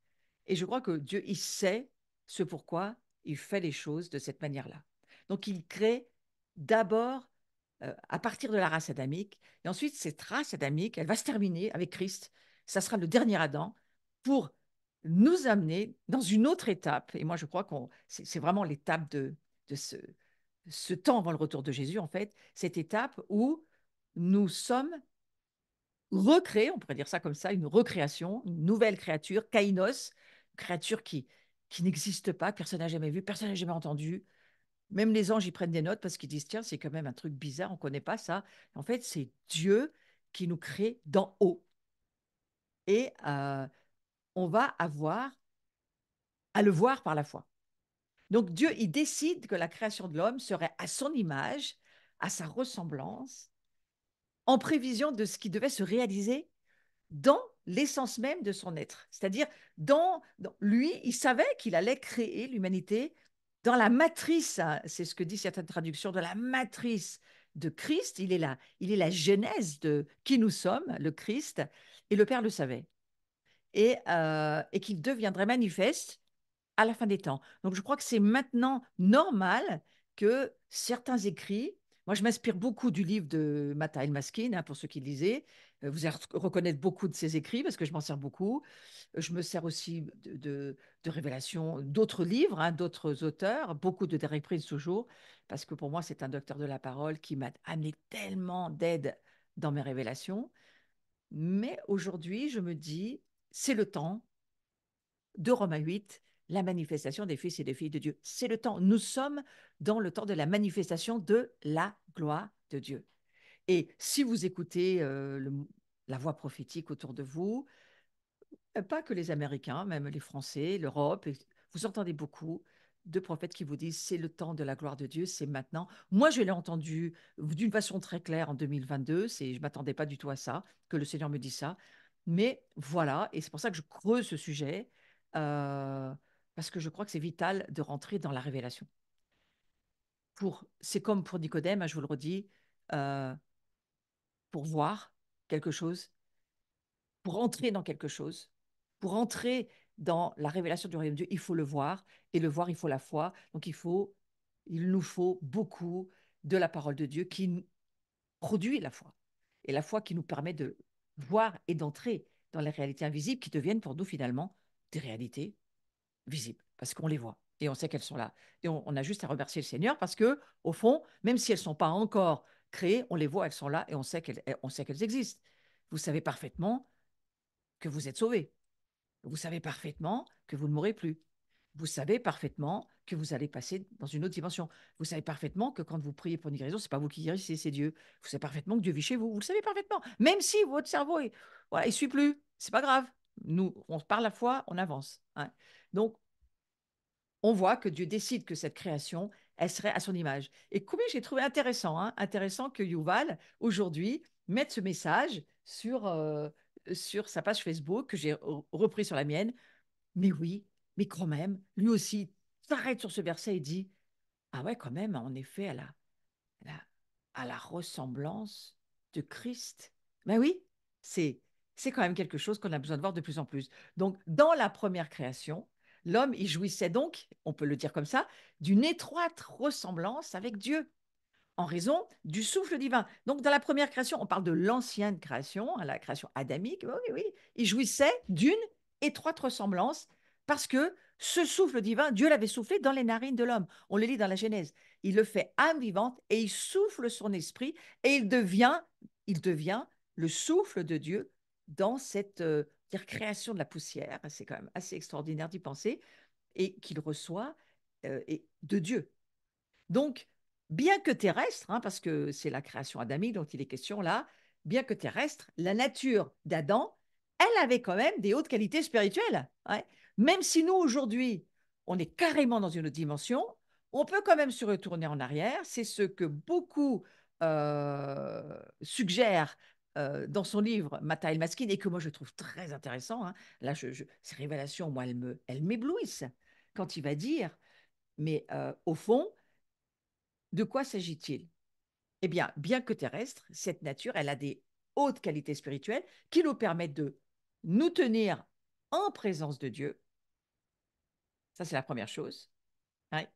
Et je crois que Dieu, il sait ce pourquoi il fait les choses de cette manière-là. Donc il crée d'abord à partir de la race adamique. Et ensuite, cette race adamique, elle va se terminer avec Christ. Ça sera le dernier Adam pour nous amener dans une autre étape. Et moi, je crois que c'est vraiment l'étape de ce temps avant le retour de Jésus, en fait, cette étape où nous sommes recréés, on pourrait dire ça comme ça, une recréation, une nouvelle créature, kainos, créature qui n'existe pas, que personne n'a jamais vue, personne n'a jamais entendu. Même les anges y prennent des notes parce qu'ils disent, tiens, c'est quand même un truc bizarre, on ne connaît pas ça. En fait, c'est Dieu qui nous crée d'en haut. Et on va avoir à le voir par la foi. Donc Dieu, il décide que la création de l'homme serait à son image, à sa ressemblance, en prévision de ce qui devait se réaliser dans l'essence même de son être. C'est-à-dire, lui, il savait qu'il allait créer l'humanité dans la matrice, hein, c'est ce que dit certaines traductions, de la matrice de Christ. Il est la genèse de qui nous sommes, le Christ, et le Père le savait. Et qu'il deviendrait manifeste à la fin des temps. Donc, je crois que c'est maintenant normal que certains écrits, moi je m'inspire beaucoup du livre de Mata El-Maskin, hein, pour ceux qui lisaient, vous allez reconnaître beaucoup de ses écrits parce que je m'en sers beaucoup. Je me sers aussi de révélations d'autres livres, hein, d'autres auteurs, beaucoup de Derek Prince toujours, parce que pour moi c'est un docteur de la parole qui m'a amené tellement d'aide dans mes révélations. Mais aujourd'hui, je me dis, c'est le temps de Romains 8, la manifestation des fils et des filles de Dieu. C'est le temps. Nous sommes dans le temps de la manifestation de la gloire de Dieu. Et si vous écoutez la voix prophétique autour de vous, pas que les Américains, même les Français, l'Europe, vous entendez beaucoup de prophètes qui vous disent c'est le temps de la gloire de Dieu, c'est maintenant. Moi, je l'ai entendu d'une façon très claire en 2022, je ne m'attendais pas du tout à ça, que le Seigneur me dise ça. Mais voilà, et c'est pour ça que je creuse ce sujet, euh, parce que je crois que c'est vital de rentrer dans la révélation. C'est comme pour Nicodème, hein, je vous le redis, euh, pour voir quelque chose, pour entrer dans quelque chose, pour entrer dans la révélation du royaume de Dieu, il faut le voir, et le voir, il faut la foi. Donc il nous faut beaucoup de la parole de Dieu qui produit la foi, et la foi qui nous permet de voir et d'entrer dans les réalités invisibles qui deviennent pour nous finalement des réalités visibles, parce qu'on les voit. Et on sait qu'elles sont là. Et on a juste à remercier le Seigneur parce que, au fond, même si elles ne sont pas encore créées, on les voit, elles sont là et on sait qu'elles existent. Vous savez parfaitement que vous êtes sauvés. Vous savez parfaitement que vous ne mourrez plus. Vous savez parfaitement que vous allez passer dans une autre dimension. Vous savez parfaitement que quand vous priez pour une guérison, ce n'est pas vous qui guérissez, c'est Dieu. Vous savez parfaitement que Dieu vit chez vous. Vous le savez parfaitement. Même si votre cerveau est, voilà, il suit plus, c'est pas grave. Nous, on parle la foi, on avance, hein. Donc, on voit que Dieu décide que cette création, elle serait à son image. Et combien j'ai trouvé intéressant, hein, intéressant que Yuval, aujourd'hui, mette ce message sur sa page Facebook, que j'ai repris sur la mienne. Mais oui, mais quand même, lui aussi s'arrête sur ce verset et dit, ah ouais, quand même, en effet, la- à la ressemblance de Christ. Ben oui, c'est, c'est quand même quelque chose qu'on a besoin de voir de plus en plus. Donc, dans la première création, l'homme, il jouissait donc, on peut le dire comme ça, d'une étroite ressemblance avec Dieu en raison du souffle divin. Donc, dans la première création, on parle de l'ancienne création, hein, la création adamique. Oui, oui, il jouissait d'une étroite ressemblance parce que ce souffle divin, Dieu l'avait soufflé dans les narines de l'homme. On le lit dans la Genèse. Il le fait âme vivante et il souffle son esprit et il devient le souffle de Dieu dans cette création de la poussière. C'est quand même assez extraordinaire d'y penser et qu'il reçoit de Dieu. Donc, bien que terrestre, hein, parce que c'est la création adamique dont il est question là, bien que terrestre, la nature d'Adam, elle avait quand même des hautes qualités spirituelles, ouais. Même si nous, aujourd'hui, on est carrément dans une autre dimension, on peut quand même se retourner en arrière. C'est ce que beaucoup suggèrent dans son livre Mata El Maskin et que moi je trouve très intéressant, hein. Là, ces révélations, moi, elles m'éblouissent quand il va dire, mais au fond, de quoi s'agit-il? Eh bien, bien que terrestre, cette nature, elle a des hautes qualités spirituelles qui nous permettent de nous tenir en présence de Dieu. Ça, c'est la première chose. Ouais.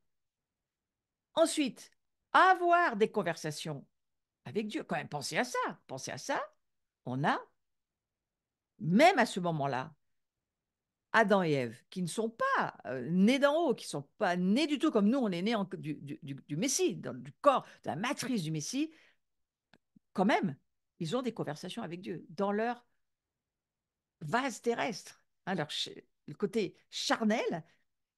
Ensuite, avoir des conversations avec Dieu. Quand même, pensez à ça. Pensez à ça. On a, même à ce moment-là, Adam et Ève, qui ne sont pas nés d'en haut, qui ne sont pas nés du tout comme nous, on est nés du Messie, du corps, de la matrice du Messie. Quand même, ils ont des conversations avec Dieu dans leur vase terrestre, hein, le côté charnel,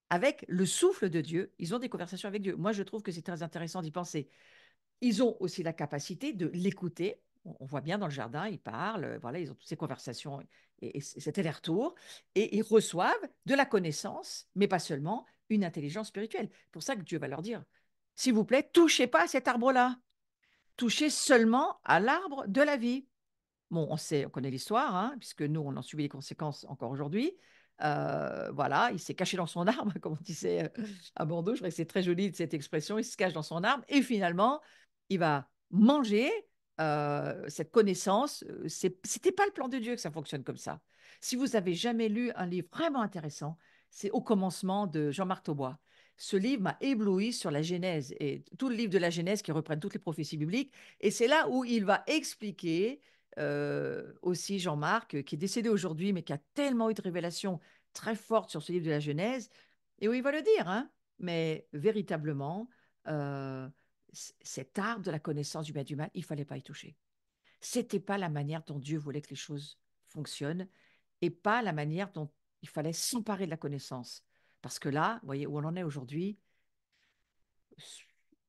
avec le souffle de Dieu. Ils ont des conversations avec Dieu. Moi, je trouve que c'est très intéressant d'y penser. Ils ont aussi la capacité de l'écouter. On voit bien dans le jardin, ils parlent, voilà, ils ont toutes ces conversations et cet aller-retour, et ils reçoivent de la connaissance, mais pas seulement, une intelligence spirituelle. C'est pour ça que Dieu va leur dire, s'il vous plaît, touchez pas à cet arbre-là, touchez seulement à l'arbre de la vie. Bon, on connaît l'histoire, hein, puisque nous, on en subit les conséquences encore aujourd'hui. Voilà, il s'est caché dans son arbre, comme on disait à Bordeaux. Je crois que c'est très joli cette expression. Il se cache dans son arbre et finalement, il va manger cette connaissance. C'était pas le plan de Dieu que ça fonctionne comme ça. Si vous avez jamais lu un livre vraiment intéressant, c'est Au commencement de Jean-Marc Taubois. Ce livre m'a ébloui sur la Genèse et tout le livre de la Genèse qui reprennent toutes les prophéties bibliques. Et c'est là où il va expliquer aussi Jean-Marc, qui est décédé aujourd'hui, mais qui a tellement eu de révélations très fortes sur ce livre de la Genèse, et où il va le dire, hein, mais véritablement, euh, cet arbre de la connaissance du bien et du mal, il fallait pas y toucher. C'était pas la manière dont Dieu voulait que les choses fonctionnent, et pas la manière dont il fallait s'emparer de la connaissance. Parce que là, vous voyez où on en est aujourd'hui,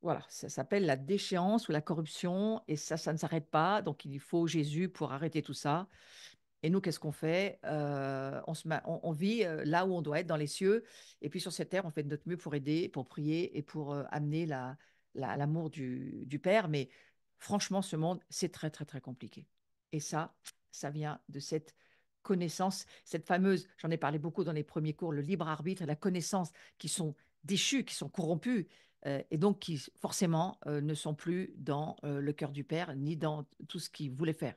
voilà, ça s'appelle la déchéance ou la corruption, et ça ne s'arrête pas. Donc, il faut Jésus pour arrêter tout ça. Et nous, qu'est-ce qu'on fait? On vit là où on doit être, dans les cieux. Et puis sur cette terre, on fait de notre mieux pour aider, pour prier et pour amener l'amour du Père. Mais franchement, ce monde, c'est très, très, très compliqué. Et ça vient de cette connaissance, cette fameuse, j'en ai parlé beaucoup dans les premiers cours, le libre arbitre et la connaissance qui sont déchus, qui sont corrompus. Et donc qui forcément ne sont plus dans le cœur du Père, ni dans tout ce qu'il voulait faire.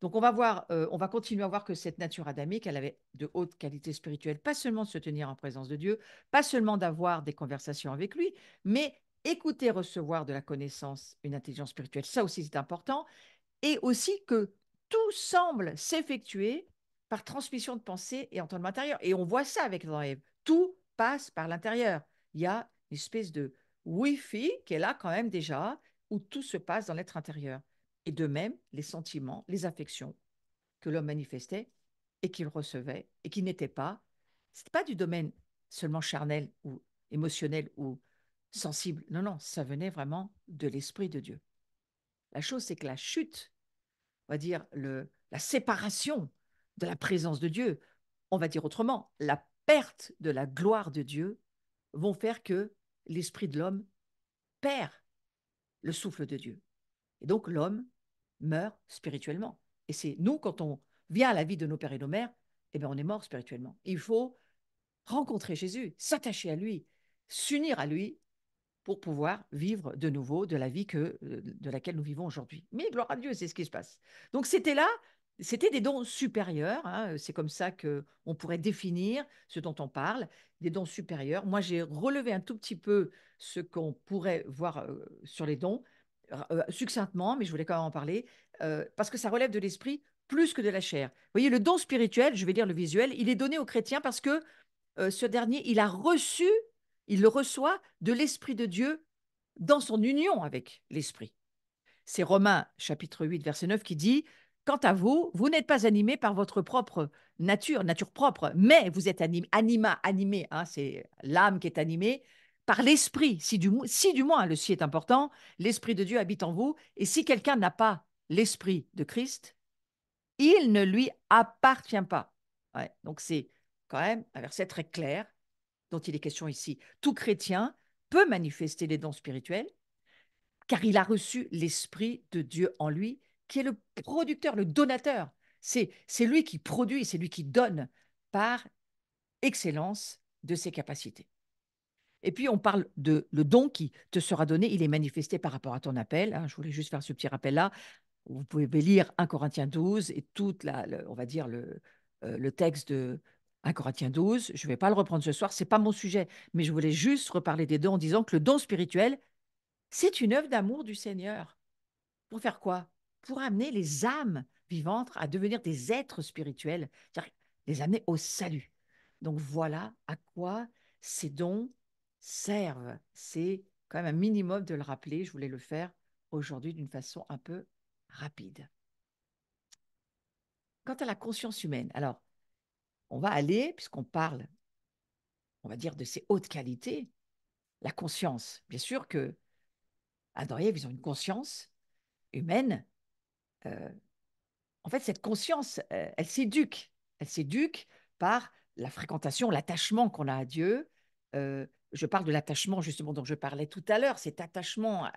Donc on va continuer à voir que cette nature adamique, elle avait de hautes qualités spirituelles, pas seulement de se tenir en présence de Dieu, pas seulement d'avoir des conversations avec lui, mais écouter, recevoir de la connaissance, une intelligence spirituelle, ça aussi c'est important, et aussi que tout semble s'effectuer par transmission de pensée et entendement intérieur. Et on voit ça avec Adam et Ève. Tout passe par l'intérieur. il y a une espèce de Wi-Fi qui est là quand même déjà, où tout se passe dans l'être intérieur. Et de même, les sentiments, les affections que l'homme manifestait et qu'il recevait et qui n'étaient pas, c'était pas du domaine seulement charnel ou émotionnel ou sensible. Non, non, ça venait vraiment de l'Esprit de Dieu. La chose, c'est que la chute, on va dire la séparation de la présence de Dieu, on va dire autrement, la perte de la gloire de Dieu vont faire que l'esprit de l'homme perd le souffle de Dieu. Et donc l'homme meurt spirituellement. Et c'est nous, quand on vient à la vie de nos pères et nos mères, eh bien, on est mort spirituellement. Il faut rencontrer Jésus, s'attacher à lui, s'unir à lui pour pouvoir vivre de nouveau de la vie de laquelle nous vivons aujourd'hui. Mais gloire à Dieu, c'est ce qui se passe. Donc c'était là, c'était des dons supérieurs, hein, c'est comme ça qu'on pourrait définir ce dont on parle, des dons supérieurs. Moi, j'ai relevé un tout petit peu ce qu'on pourrait voir sur les dons, succinctement, mais je voulais quand même en parler, parce que ça relève de l'esprit plus que de la chair. Vous voyez, le don spirituel, je vais dire le visuel, il est donné aux chrétiens parce que ce dernier, il le reçoit de l'Esprit de Dieu dans son union avec l'Esprit. C'est Romains chapitre 8, verset 9 qui dit, quant à vous, vous n'êtes pas animés par votre propre nature propre, mais vous êtes animé, hein, c'est l'âme qui est animée par l'Esprit. Si du moins, le si est important, l'Esprit de Dieu habite en vous, et si quelqu'un n'a pas l'Esprit de Christ, il ne lui appartient pas. Ouais, donc c'est quand même un verset très clair dont il est question ici. Tout chrétien peut manifester les dons spirituels car il a reçu l'Esprit de Dieu en lui, qui est le producteur, le donateur. C'est lui qui produit, c'est lui qui donne par excellence de ses capacités. Et puis, on parle de le don qui te sera donné, il est manifesté par rapport à ton appel. Hein, je voulais juste faire ce petit rappel-là. Vous pouvez lire 1 Corinthiens 12 et on va dire le texte de 1 Corinthiens 12. Je ne vais pas le reprendre ce soir, ce n'est pas mon sujet, mais je voulais juste reparler des dons en disant que le don spirituel, c'est une œuvre d'amour du Seigneur. Pour faire quoi? Pour amener les âmes vivantes à devenir des êtres spirituels, c'est-à-dire les amener au salut. Donc voilà à quoi ces dons servent. C'est quand même un minimum de le rappeler. Je voulais le faire aujourd'hui d'une façon un peu rapide. Quant à la conscience humaine, alors, on va aller, puisqu'on parle, on va dire, de ces hautes qualités, la conscience. Bien sûr que Adam et Ève, ils ont une conscience humaine. euh, En fait, cette conscience, elle s'éduque. Elle s'éduque par la fréquentation, l'attachement qu'on a à Dieu. Je parle de l'attachement justement dont je parlais tout à l'heure, cet attachement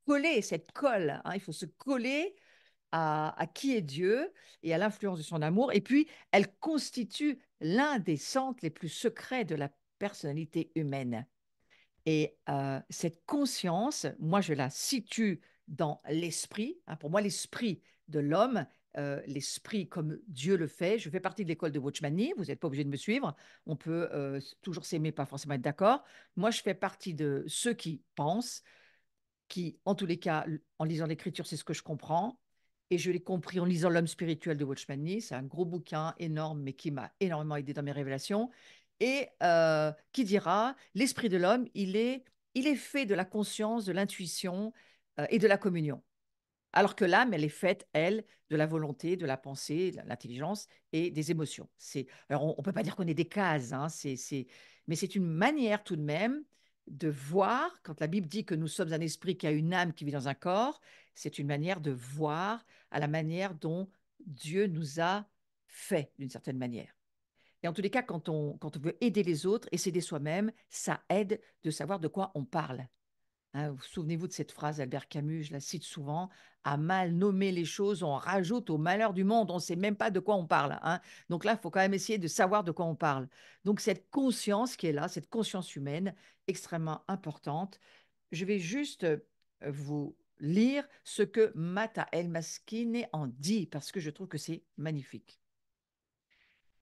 collé, cette colle. Hein, il faut se coller à qui est Dieu et à l'influence de son amour. Et puis, elle constitue l'un des centres les plus secrets de la personnalité humaine. Et cette conscience, moi, je la situe dans l'esprit. Hein. Pour moi, l'esprit de l'homme, l'esprit comme Dieu le fait. Je fais partie de l'école de Watchman Nee. Vous n'êtes pas obligé de me suivre. On peut toujours s'aimer, pas forcément être d'accord. Moi, je fais partie de ceux qui pensent, qui, en tous les cas, en lisant l'Écriture, c'est ce que je comprends. Et je l'ai compris en lisant L'homme spirituel de Watchman Nee. C'est un gros bouquin énorme, mais qui m'a énormément aidé dans mes révélations. Et qui dira, l'esprit de l'homme, il est fait de la conscience, de l'intuition et de la communion. Alors que l'âme, elle est faite, elle, de la volonté, de la pensée, de l'intelligence et des émotions. Alors, on ne peut pas dire qu'on est des cases, hein, mais c'est une manière tout de même de voir, quand la Bible dit que nous sommes un esprit qui a une âme qui vit dans un corps, c'est une manière de voir à la manière dont Dieu nous a fait, d'une certaine manière. Et en tous les cas, quand on veut aider les autres et s'aider soi-même, ça aide de savoir de quoi on parle. Hein, vous souvenez-vous de cette phrase d'Albert Camus, je la cite souvent, à mal nommer les choses, on rajoute au malheur du monde, on ne sait même pas de quoi on parle. Hein. Donc là, il faut quand même essayer de savoir de quoi on parle. Donc cette conscience qui est là, cette conscience humaine extrêmement importante, je vais juste vous lire ce que Mata El Maskine en dit, parce que je trouve que c'est magnifique.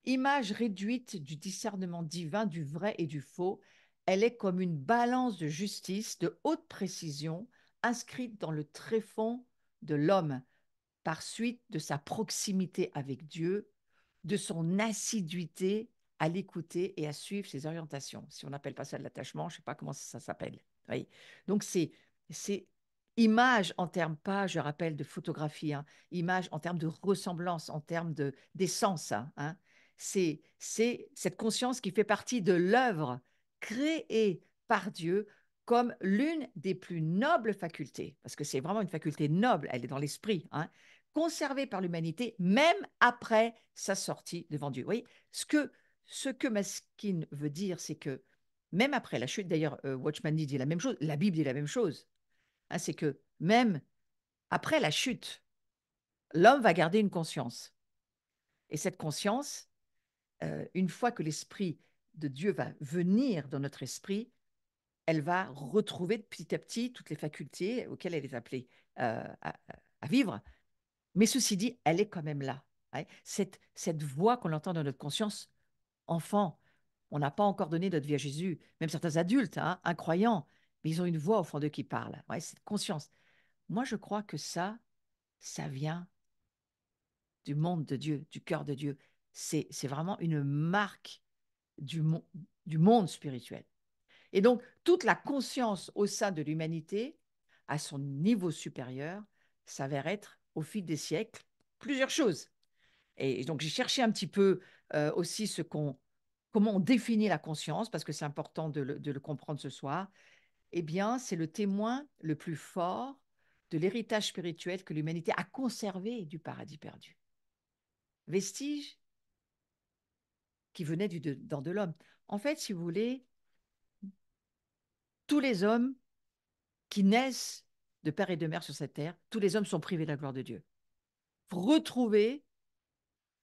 Image réduite du discernement divin du vrai et du faux, elle est comme une balance de justice de haute précision inscrite dans le tréfonds de l'homme par suite de sa proximité avec Dieu, de son assiduité à l'écouter et à suivre ses orientations. Si on n'appelle pas ça de l'attachement, je ne sais pas comment ça s'appelle. Oui. Donc, c'est image en termes, pas, je rappelle, de photographie, hein, image en termes de ressemblance, en termes d'essence. Hein. C'est cette conscience qui fait partie de l'œuvre créée par Dieu comme l'une des plus nobles facultés, parce que c'est vraiment une faculté noble, elle est dans l'esprit, hein, conservée par l'humanité, même après sa sortie devant Dieu. Vous voyez, ce que Maskin veut dire, c'est que même après la chute, d'ailleurs, Watchman Nee dit la même chose, la Bible dit la même chose, hein, c'est que même après la chute, l'homme va garder une conscience. Et cette conscience, une fois que l'Esprit de Dieu va venir dans notre esprit, elle va retrouver petit à petit toutes les facultés auxquelles elle est appelée à vivre. Mais ceci dit, elle est quand même là. Hein. Cette voix qu'on entend dans notre conscience, enfant, on n'a pas encore donné notre vie à Jésus, même certains adultes, hein, incroyants, mais ils ont une voix au fond d'eux qui parle. Ouais, cette conscience. Moi, je crois que ça vient du monde de Dieu, du cœur de Dieu. C'est vraiment une marque du, du monde spirituel. Et donc, toute la conscience au sein de l'humanité, à son niveau supérieur, s'avère être, au fil des siècles, plusieurs choses. Et donc, j'ai cherché un petit peu aussi comment on définit la conscience, parce que c'est important de le comprendre ce soir. Eh bien, c'est le témoin le plus fort de l'héritage spirituel que l'humanité a conservé du paradis perdu. Vestige qui venait dedans de l'homme. En fait, si vous voulez, tous les hommes qui naissent de père et de mère sur cette terre, tous les hommes sont privés de la gloire de Dieu. Pour retrouver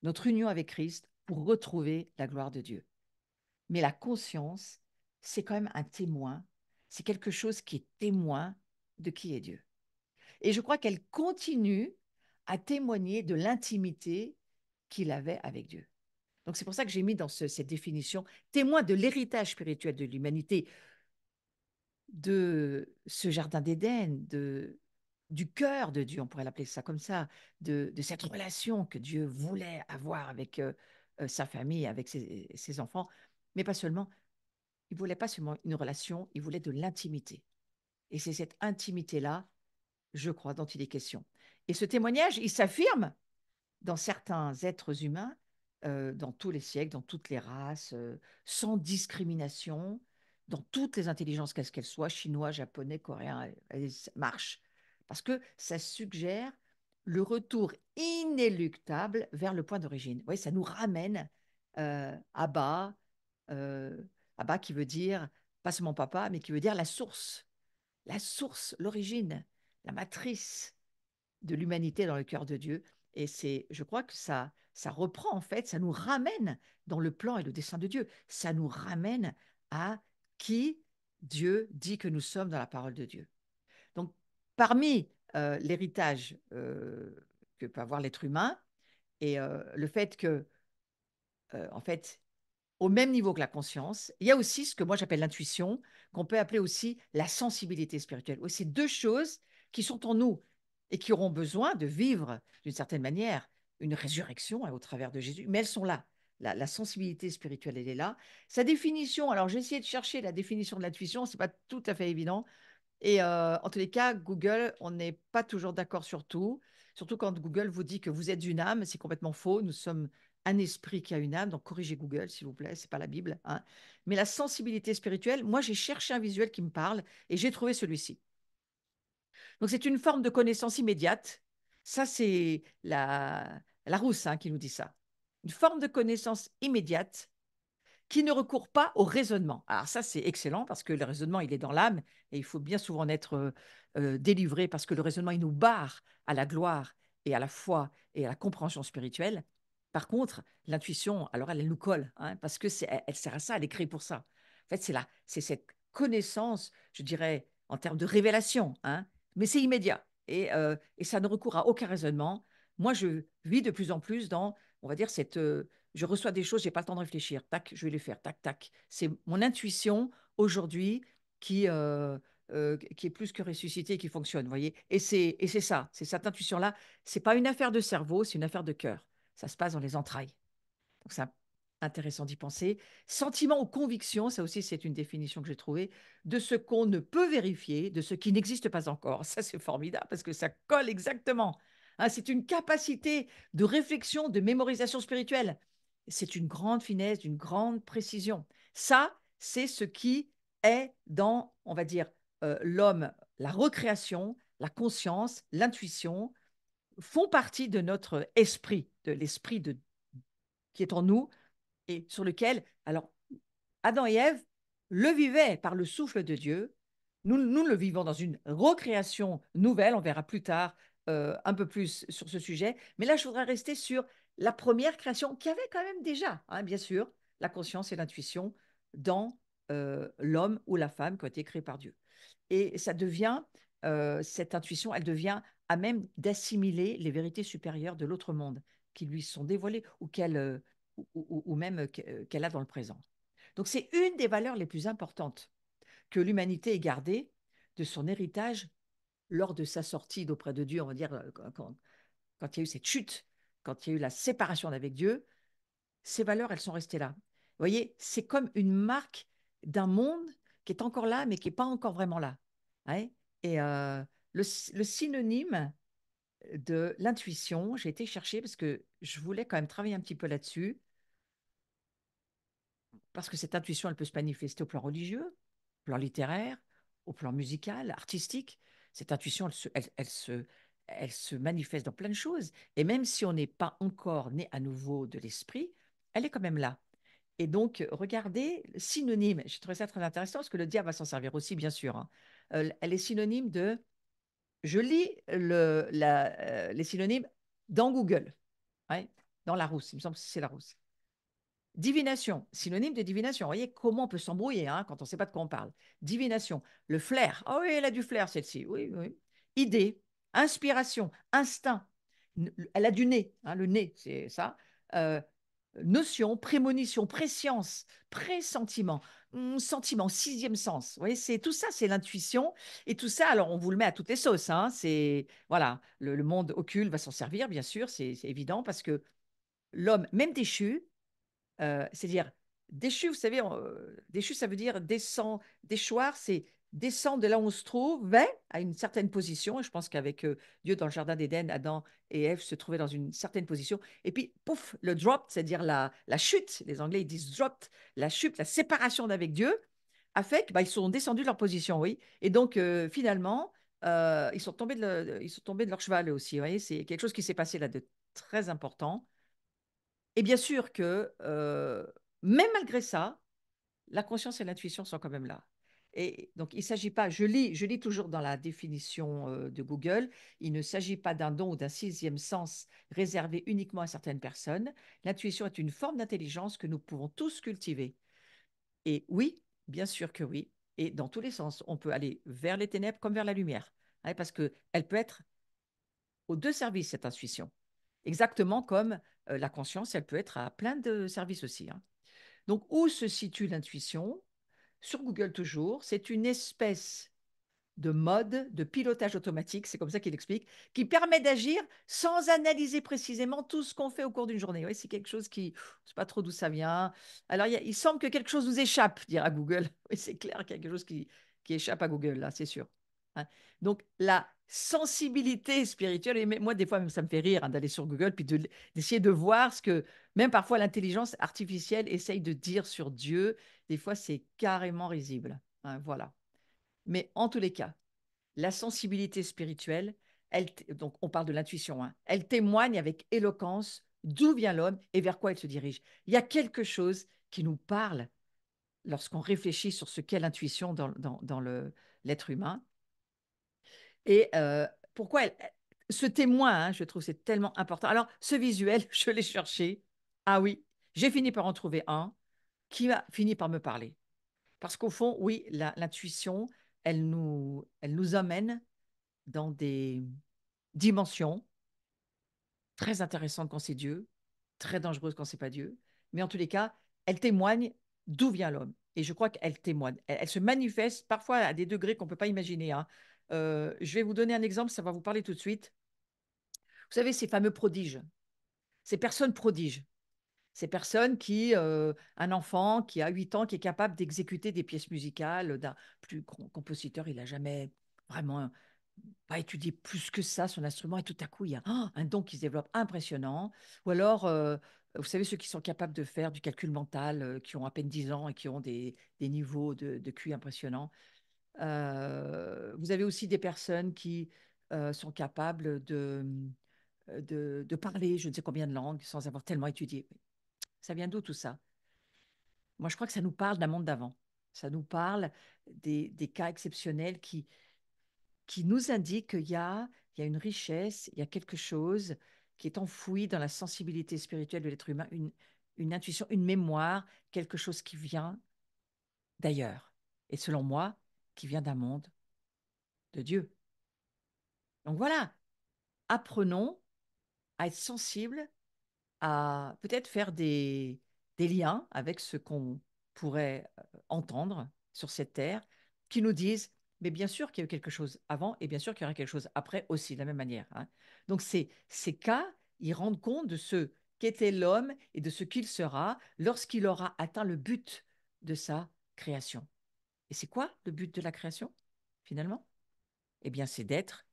notre union avec Christ, pour retrouver la gloire de Dieu. Mais la conscience, c'est quand même un témoin, c'est quelque chose qui est témoin de qui est Dieu. Et je crois qu'elle continue à témoigner de l'intimité qu'il avait avec Dieu. Donc c'est pour ça que j'ai mis dans cette définition témoin de l'héritage spirituel de l'humanité, de ce jardin d'Éden, du cœur de Dieu, on pourrait l'appeler ça comme ça, de cette relation que Dieu voulait avoir avec sa famille, avec ses enfants, mais pas seulement. Il ne voulait pas seulement une relation, il voulait de l'intimité. Et c'est cette intimité-là, je crois, dont il est question. Et ce témoignage, il s'affirme dans certains êtres humains, dans tous les siècles, dans toutes les races, sans discrimination, dans toutes les intelligences, qu'elles soient, chinois, japonais, coréens, elles marchent. Parce que ça suggère le retour inéluctable vers le point d'origine. Vous voyez, ça nous ramène à bas, euh, à bas qui veut dire, pas seulement papa, mais qui veut dire la source, l'origine, la matrice de l'humanité dans le cœur de Dieu. Et je crois que ça reprend en fait, ça nous ramène dans le plan et le dessein de Dieu. Ça nous ramène à qui Dieu dit que nous sommes dans la parole de Dieu. Donc, parmi l'héritage que peut avoir l'être humain et le fait que, en fait, au même niveau que la conscience, il y a aussi ce que moi j'appelle l'intuition, qu'on peut appeler aussi la sensibilité spirituelle. Oui, c'est deux choses qui sont en nous et qui auront besoin de vivre d'une certaine manière une résurrection au travers de Jésus, mais elles sont là. La sensibilité spirituelle, elle est là. Sa définition, alors j'ai essayé de chercher la définition de l'intuition, ce n'est pas tout à fait évident. Et en tous les cas, Google, on n'est pas toujours d'accord sur tout. Surtout quand Google vous dit que vous êtes une âme, c'est complètement faux. Nous sommes un esprit qui a une âme. Donc corrigez Google, s'il vous plaît, c'est pas la Bible. Hein. Mais la sensibilité spirituelle, moi j'ai cherché un visuel qui me parle et j'ai trouvé celui-ci. Donc c'est une forme de connaissance immédiate. Ça, c'est la Rousse hein, qui nous dit ça. Une forme de connaissance immédiate qui ne recourt pas au raisonnement. Alors ça, c'est excellent parce que le raisonnement, il est dans l'âme et il faut bien souvent en être délivré parce que le raisonnement, il nous barre à la gloire et à la foi et à la compréhension spirituelle. Par contre, l'intuition, alors elle nous colle hein, parce que elle sert à ça, elle est créée pour ça. En fait, c'est cette connaissance, je dirais, en termes de révélation, hein, mais c'est immédiat et ça ne recourt à aucun raisonnement. Moi, je vis de plus en plus dans, on va dire, je reçois des choses, j'ai pas le temps de réfléchir. Tac, je vais les faire. Tac, tac. C'est mon intuition aujourd'hui qui est plus que ressuscitée et qui fonctionne, vous voyez. Et c'est ça, c'est cette intuition-là. C'est pas une affaire de cerveau, c'est une affaire de cœur. Ça se passe dans les entrailles. Donc ça. intéressant d'y penser. Sentiment ou conviction, ça aussi c'est une définition que j'ai trouvée, de ce qu'on ne peut vérifier, de ce qui n'existe pas encore. Ça c'est formidable parce que ça colle exactement. Hein, c'est une capacité de réflexion, de mémorisation spirituelle. C'est une grande finesse, d'une grande précision. Ça, c'est ce qui est dans, on va dire, l'homme, la recréation, la conscience, l'intuition, font partie de notre esprit, de l'esprit qui est en nous et sur lequel, alors, Adam et Ève le vivaient par le souffle de Dieu. Nous le vivons dans une recréation nouvelle. On verra plus tard un peu plus sur ce sujet. Mais là, je voudrais rester sur la première création qui avait quand même déjà, hein, bien sûr, la conscience et l'intuition dans l'homme ou la femme qui ont été créés par Dieu. Et ça devient, cette intuition, elle devient à même d'assimiler les vérités supérieures de l'autre monde qui lui sont dévoilées ou ou même qu'elle a dans le présent. Donc c'est une des valeurs les plus importantes que l'humanité ait gardée de son héritage lors de sa sortie d'auprès de Dieu, on va dire, quand il y a eu cette chute, quand il y a eu la séparation d'avec Dieu, ces valeurs, elles sont restées là. Vous voyez, c'est comme une marque d'un monde qui est encore là, mais qui n'est pas encore vraiment là. Ouais. Et le synonyme de l'intuition, j'ai été chercher parce que je voulais quand même travailler un petit peu là-dessus, parce que cette intuition, elle peut se manifester au plan religieux, au plan littéraire, au plan musical, artistique. Cette intuition, elle se manifeste dans plein de choses. Et même si on n'est pas encore né à nouveau de l'esprit, elle est quand même là. Et donc, regardez, synonyme, j'ai trouvé ça très intéressant parce que le diable va s'en servir aussi, bien sûr. Hein. Elle est synonyme de. Je lis les synonymes dans Google, ouais, dans Larousse, il me semble que c'est Larousse. Divination, synonyme de divination. Vous voyez comment on peut s'embrouiller hein, quand on ne sait pas de quoi on parle. Divination, le flair. Ah oui, elle a du flair, celle-ci. Oui, oui. Idée, inspiration, instinct. Elle a du nez, hein, le nez, c'est ça. Euh, Notion, prémonition, préscience, pressentiment, sentiment, sixième sens. Vous voyez, c'est tout ça, c'est l'intuition. Et tout ça, alors on vous le met à toutes les sauces. Hein, c'est voilà, le monde occulte va s'en servir, bien sûr, c'est évident, parce que l'homme, même déchu, c'est-à-dire, déchu, vous savez, déchu, ça veut dire descend, déchoir, c'est descendre de là où on se trouve à une certaine position. Et je pense qu'avec Dieu dans le jardin d'Éden, Adam et Ève se trouvaient dans une certaine position. Et puis, pouf, le drop, c'est-à-dire la chute. Les Anglais, ils disent drop, la chute, la séparation d'avec Dieu, a fait qu'ils sont descendus de leur position, oui. Et donc, finalement, ils sont tombés de leur cheval eux aussi. Vous voyez, c'est quelque chose qui s'est passé là de très important. Et bien sûr que, même malgré ça, la conscience et l'intuition sont quand même là. Et donc, il ne s'agit pas, je lis toujours dans la définition de Google, il ne s'agit pas d'un don ou d'un sixième sens réservé uniquement à certaines personnes. L'intuition est une forme d'intelligence que nous pouvons tous cultiver. Et oui, bien sûr que oui. Et dans tous les sens, on peut aller vers les ténèbres comme vers la lumière. Hein, parce qu'elle peut être aux deux services, cette intuition. Exactement comme la conscience, elle peut être à plein de services aussi. Hein. Donc, où se situe l'intuition? Sur Google toujours, c'est une espèce de mode de pilotage automatique, c'est comme ça qu'il explique, qui permet d'agir sans analyser précisément tout ce qu'on fait au cours d'une journée. Oui, c'est quelque chose qui, je ne sais pas trop d'où ça vient. Alors, il semble que quelque chose nous échappe, dira Google. Oui, c'est clair qu'il y a quelque chose qui échappe à Google, là, c'est sûr. Hein. Donc, la sensibilité spirituelle, et moi, des fois, même, ça me fait rire hein, d'aller sur Google puis d'essayer de voir ce que même parfois l'intelligence artificielle essaye de dire sur Dieu. Des fois, c'est carrément risible. Hein, voilà. Mais en tous les cas, la sensibilité spirituelle, donc on parle de l'intuition, hein, elle témoigne avec éloquence d'où vient l'homme et vers quoi il se dirige. Il y a quelque chose qui nous parle lorsqu'on réfléchit sur ce qu'est l'intuition dans l'être humain. Et pourquoi ce témoin, hein, je trouve c'est tellement important. Alors, ce visuel, je l'ai cherché. Ah oui, j'ai fini par en trouver un qui a fini par me parler. Parce qu'au fond, oui, l'intuition, elle nous amène dans des dimensions très intéressantes quand c'est Dieu, très dangereuses quand c'est pas Dieu. Mais en tous les cas, elle témoigne d'où vient l'homme. Et je crois qu'elle témoigne. Elle se manifeste parfois à des degrés qu'on ne peut pas imaginer. Hein. Je vais vous donner un exemple, ça va vous parler tout de suite. Vous savez, ces fameux prodiges, ces personnes prodiges. Ces personnes un enfant qui a 8 ans, qui est capable d'exécuter des pièces musicales d'un plus grand compositeur, il n'a jamais vraiment pas étudié plus que ça son instrument, et tout à coup, il y a un don qui se développe impressionnant. Ou alors, vous savez, ceux qui sont capables de faire du calcul mental, qui ont à peine 10 ans et qui ont des niveaux de QI impressionnants. Vous avez aussi des personnes qui sont capables de parler je ne sais combien de langues sans avoir tellement étudié. Ça vient d'où tout ça? Moi, je crois que ça nous parle d'un monde d'avant. Ça nous parle des cas exceptionnels qui nous indiquent qu'il y a une richesse, il y a quelque chose qui est enfoui dans la sensibilité spirituelle de l'être humain, une intuition, une mémoire, quelque chose qui vient d'ailleurs. Et selon moi, qui vient d'un monde de Dieu. Donc voilà, apprenons à être sensibles, à peut-être faire des liens avec ce qu'on pourrait entendre sur cette terre, qui nous disent, mais bien sûr qu'il y a eu quelque chose avant et bien sûr qu'il y aura quelque chose après aussi, de la même manière, hein. Donc ces cas, ils rendent compte de ce qu'était l'homme et de ce qu'il sera lorsqu'il aura atteint le but de sa création. Et c'est quoi le but de la création, finalement? Eh bien, c'est d'être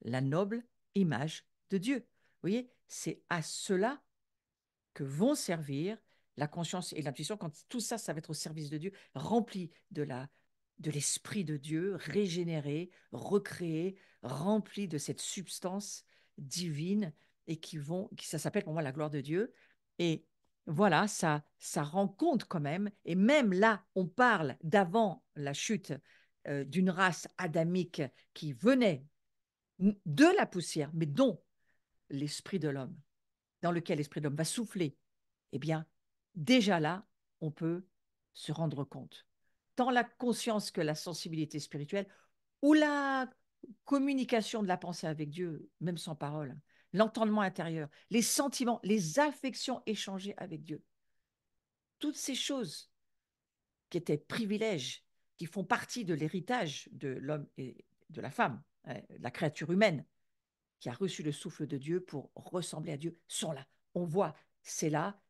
la noble image de Dieu. Vous voyez, c'est à cela que vont servir la conscience et l'intuition quand tout ça, ça va être au service de Dieu, rempli de l'esprit de Dieu, régénéré, recréé, rempli de cette substance divine et ça s'appelle pour moi la gloire de Dieu. Et voilà, ça rend compte quand même. Et même là, on parle d'avant la chute d'une race adamique qui venait de la poussière, mais dont l'esprit de l'homme, dans lequel l'esprit de l'homme va souffler, eh bien, déjà là, on peut se rendre compte. Tant la conscience que la sensibilité spirituelle ou la communication de la pensée avec Dieu, même sans parole, l'entendement intérieur, les sentiments, les affections échangées avec Dieu, toutes ces choses qui étaient privilèges, qui font partie de l'héritage de l'homme et de la femme, hein, de la créature humaine, qui a reçu le souffle de Dieu pour ressembler à Dieu, sont là,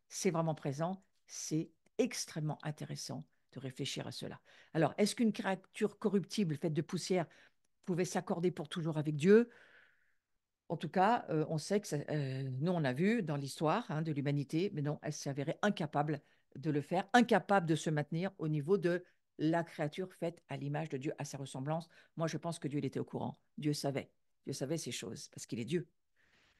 c'est vraiment présent, c'est extrêmement intéressant de réfléchir à cela. Alors, est-ce qu'une créature corruptible faite de poussière pouvait s'accorder pour toujours avec Dieu? En tout cas, on sait que nous, on a vu dans l'histoire, hein, de l'humanité, mais non, elle s'est avérée incapable de le faire, incapable de se maintenir au niveau de la créature faite à l'image de Dieu, à sa ressemblance. Moi, je pense que Dieu, il était au courant. Dieu savait ces choses, parce qu'il est Dieu.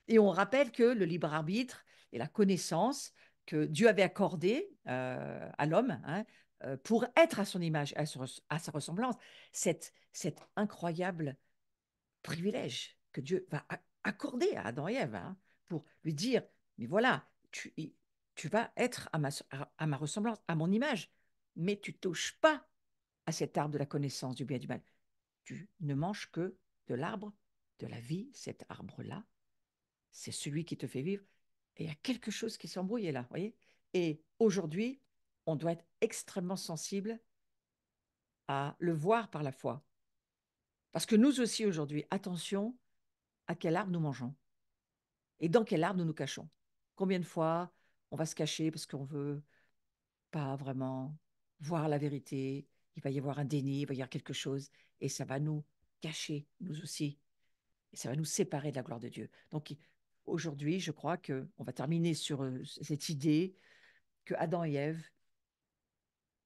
Et on rappelle que le libre arbitre et la connaissance que Dieu avait accordé à l'homme, hein, pour être à son image, à sa ressemblance, cet incroyable privilège que Dieu va accorder à Adam et Ève, hein, pour lui dire, mais voilà, tu vas être à ma ressemblance, à mon image, mais tu ne touches pas à cet arbre de la connaissance du bien et du mal. Tu ne manges que de l'arbre de la vie, cet arbre-là, c'est celui qui te fait vivre. Et il y a quelque chose qui s'est embrouillé là, vous voyez. Et aujourd'hui, on doit être extrêmement sensible à le voir par la foi. Parce que nous aussi, aujourd'hui, attention à quel arbre nous mangeons et dans quel arbre nous nous cachons. Combien de fois on va se cacher parce qu'on veut pas vraiment voir la vérité, il va y avoir un déni, il va y avoir quelque chose, et ça va nous cacher, nous aussi, et ça va nous séparer de la gloire de Dieu. Donc aujourd'hui, je crois qu'on va terminer sur cette idée que Adam et Ève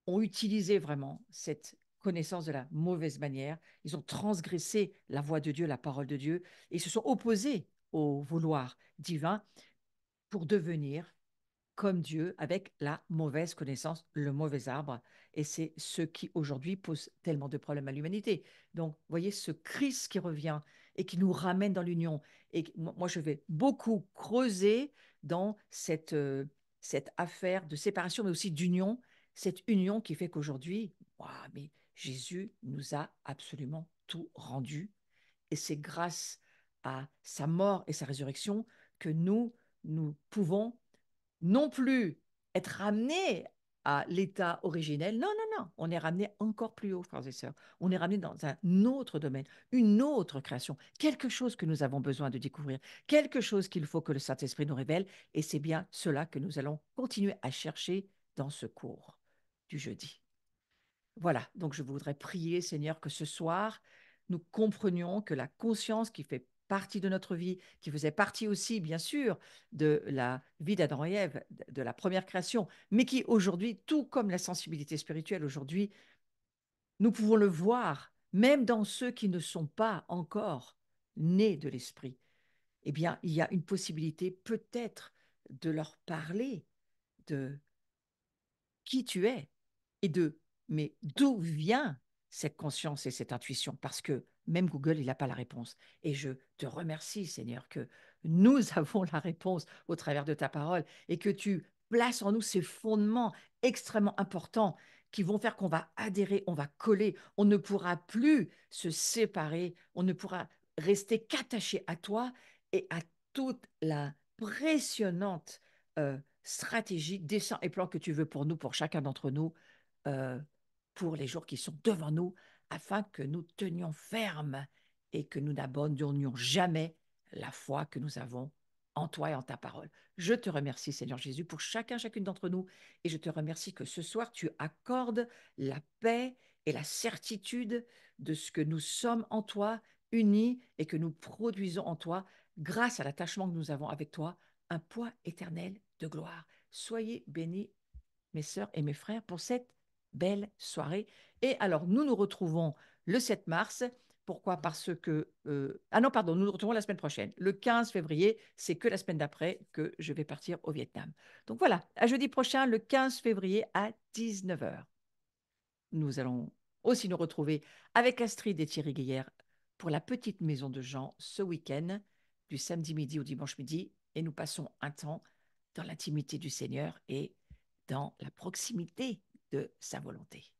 ont utilisé vraiment cette connaissance de la mauvaise manière. Ils ont transgressé la voix de Dieu, la parole de Dieu, et ils se sont opposés au vouloir divin pour devenir comme Dieu avec la mauvaise connaissance, le mauvais arbre. Et c'est ce qui aujourd'hui pose tellement de problèmes à l'humanité. Donc, vous voyez, ce Christ qui revient et qui nous ramène dans l'union. Et moi, je vais beaucoup creuser dans cette affaire de séparation, mais aussi d'union, cette union qui fait qu'aujourd'hui, waouh, mais Jésus nous a absolument tout rendu. Et c'est grâce à sa mort et sa résurrection que nous pouvons non plus être ramenés à l'état originel. Non, non, non. On est ramené encore plus haut, frères et sœurs. On est ramené dans un autre domaine, une autre création, quelque chose que nous avons besoin de découvrir, quelque chose qu'il faut que le Saint-Esprit nous révèle. Et c'est bien cela que nous allons continuer à chercher dans ce cours du jeudi. Voilà, donc je voudrais prier, Seigneur, que ce soir, nous comprenions que la conscience qui fait partie de notre vie, qui faisait partie aussi, bien sûr, de la vie d'Adam et Ève, de la première création, mais qui aujourd'hui, tout comme la sensibilité spirituelle aujourd'hui, nous pouvons le voir, même dans ceux qui ne sont pas encore nés de l'esprit, eh bien, il y a une possibilité peut-être de leur parler de qui tu es et de mais d'où vient cette conscience et cette intuition parce que même Google, il n'a pas la réponse. Et je te remercie, Seigneur, que nous avons la réponse au travers de ta parole et que tu places en nous ces fondements extrêmement importants qui vont faire qu'on va adhérer, on va coller, on ne pourra plus se séparer, on ne pourra rester qu'attaché à toi et à toute la passionnante stratégie, dessein et plan que tu veux pour nous, pour chacun d'entre nous, euh, pour les jours qui sont devant nous, afin que nous tenions ferme et que nous n'abandonnions jamais la foi que nous avons en toi et en ta parole. Je te remercie, Seigneur Jésus, pour chacune d'entre nous, et je te remercie que ce soir, tu accordes la paix et la certitude de ce que nous sommes en toi, unis, et que nous produisons en toi, grâce à l'attachement que nous avons avec toi, un poids éternel de gloire. Soyez bénis, mes sœurs et mes frères, pour cette belle soirée. Et alors, nous nous retrouvons le 7 mars. Pourquoi? Parce que... ah non, pardon, nous nous retrouvons la semaine prochaine. Le 15 février, c'est que la semaine d'après que je vais partir au Vietnam. Donc voilà, à jeudi prochain, le 15 février à 19h. Nous allons aussi nous retrouver avec Astrid et Thierry Guillère pour la petite maison de Jean ce week-end, du samedi midi au dimanche midi. Et nous passons un temps dans l'intimité du Seigneur et dans la proximité de sa volonté.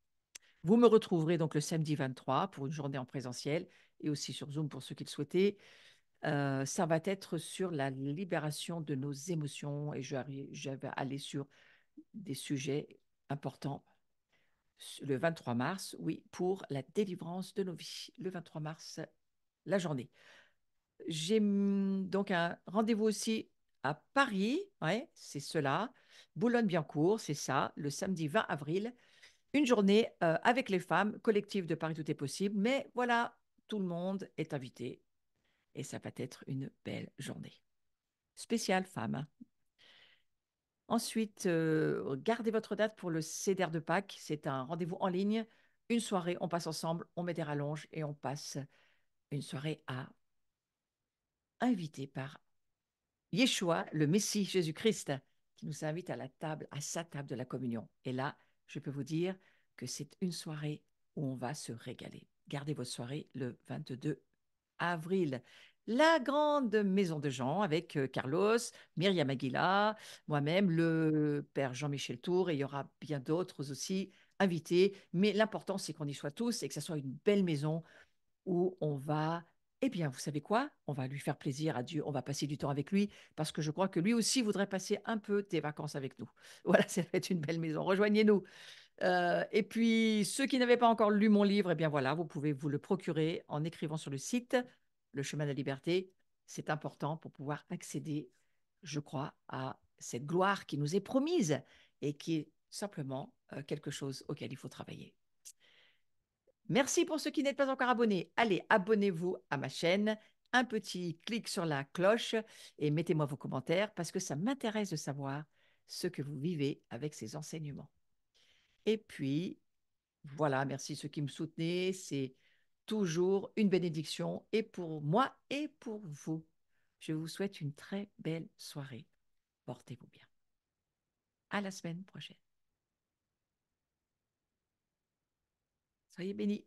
Vous me retrouverez donc le samedi 23 pour une journée en présentiel et aussi sur Zoom pour ceux qui le souhaitaient. Ça va être sur la libération de nos émotions et je vais aller sur des sujets importants le 23 mars, oui, pour la délivrance de nos vies. Le 23 mars, la journée. J'ai donc un rendez-vous aussi à Paris, ouais, c'est cela. Boulogne-Billancourt, c'est ça, le samedi 20 avril. Une journée avec les femmes, collectif de Paris Tout est possible. Mais voilà, tout le monde est invité et ça va être une belle journée. Spéciale femme, hein. Ensuite, gardez votre date pour le CEDER de Pâques. C'est un rendez-vous en ligne. Une soirée, on passe ensemble, on met des rallonges et on passe une soirée à invité par Yeshua, le Messie Jésus-Christ, qui nous invite à la table, à sa table de la communion. Et là, je peux vous dire que c'est une soirée où on va se régaler. Gardez votre soirée le 22 avril. La grande maison de Jean avec Carlos, Myriam Aguila, moi-même, le père Jean-Michel Tour, et il y aura bien d'autres aussi invités. Mais l'important, c'est qu'on y soit tous et que ce soit une belle maison où on va, eh bien, vous savez quoi? On va lui faire plaisir à Dieu, on va passer du temps avec lui, parce que je crois que lui aussi voudrait passer un peu des vacances avec nous. Voilà, ça va être une belle maison. Rejoignez-nous. Et puis, ceux qui n'avaient pas encore lu mon livre, eh bien voilà, vous pouvez vous le procurer en écrivant sur le site Le Chemin de la Liberté. C'est important pour pouvoir accéder, je crois, à cette gloire qui nous est promise et qui est simplement quelque chose auquel il faut travailler. Merci pour ceux qui n'êtes pas encore abonnés. Allez, abonnez-vous à ma chaîne. Un petit clic sur la cloche et mettez-moi vos commentaires parce que ça m'intéresse de savoir ce que vous vivez avec ces enseignements. Et puis, voilà, merci ceux qui me soutenaient. C'est toujours une bénédiction et pour moi et pour vous. Je vous souhaite une très belle soirée. Portez-vous bien. À la semaine prochaine. Soyez bénis.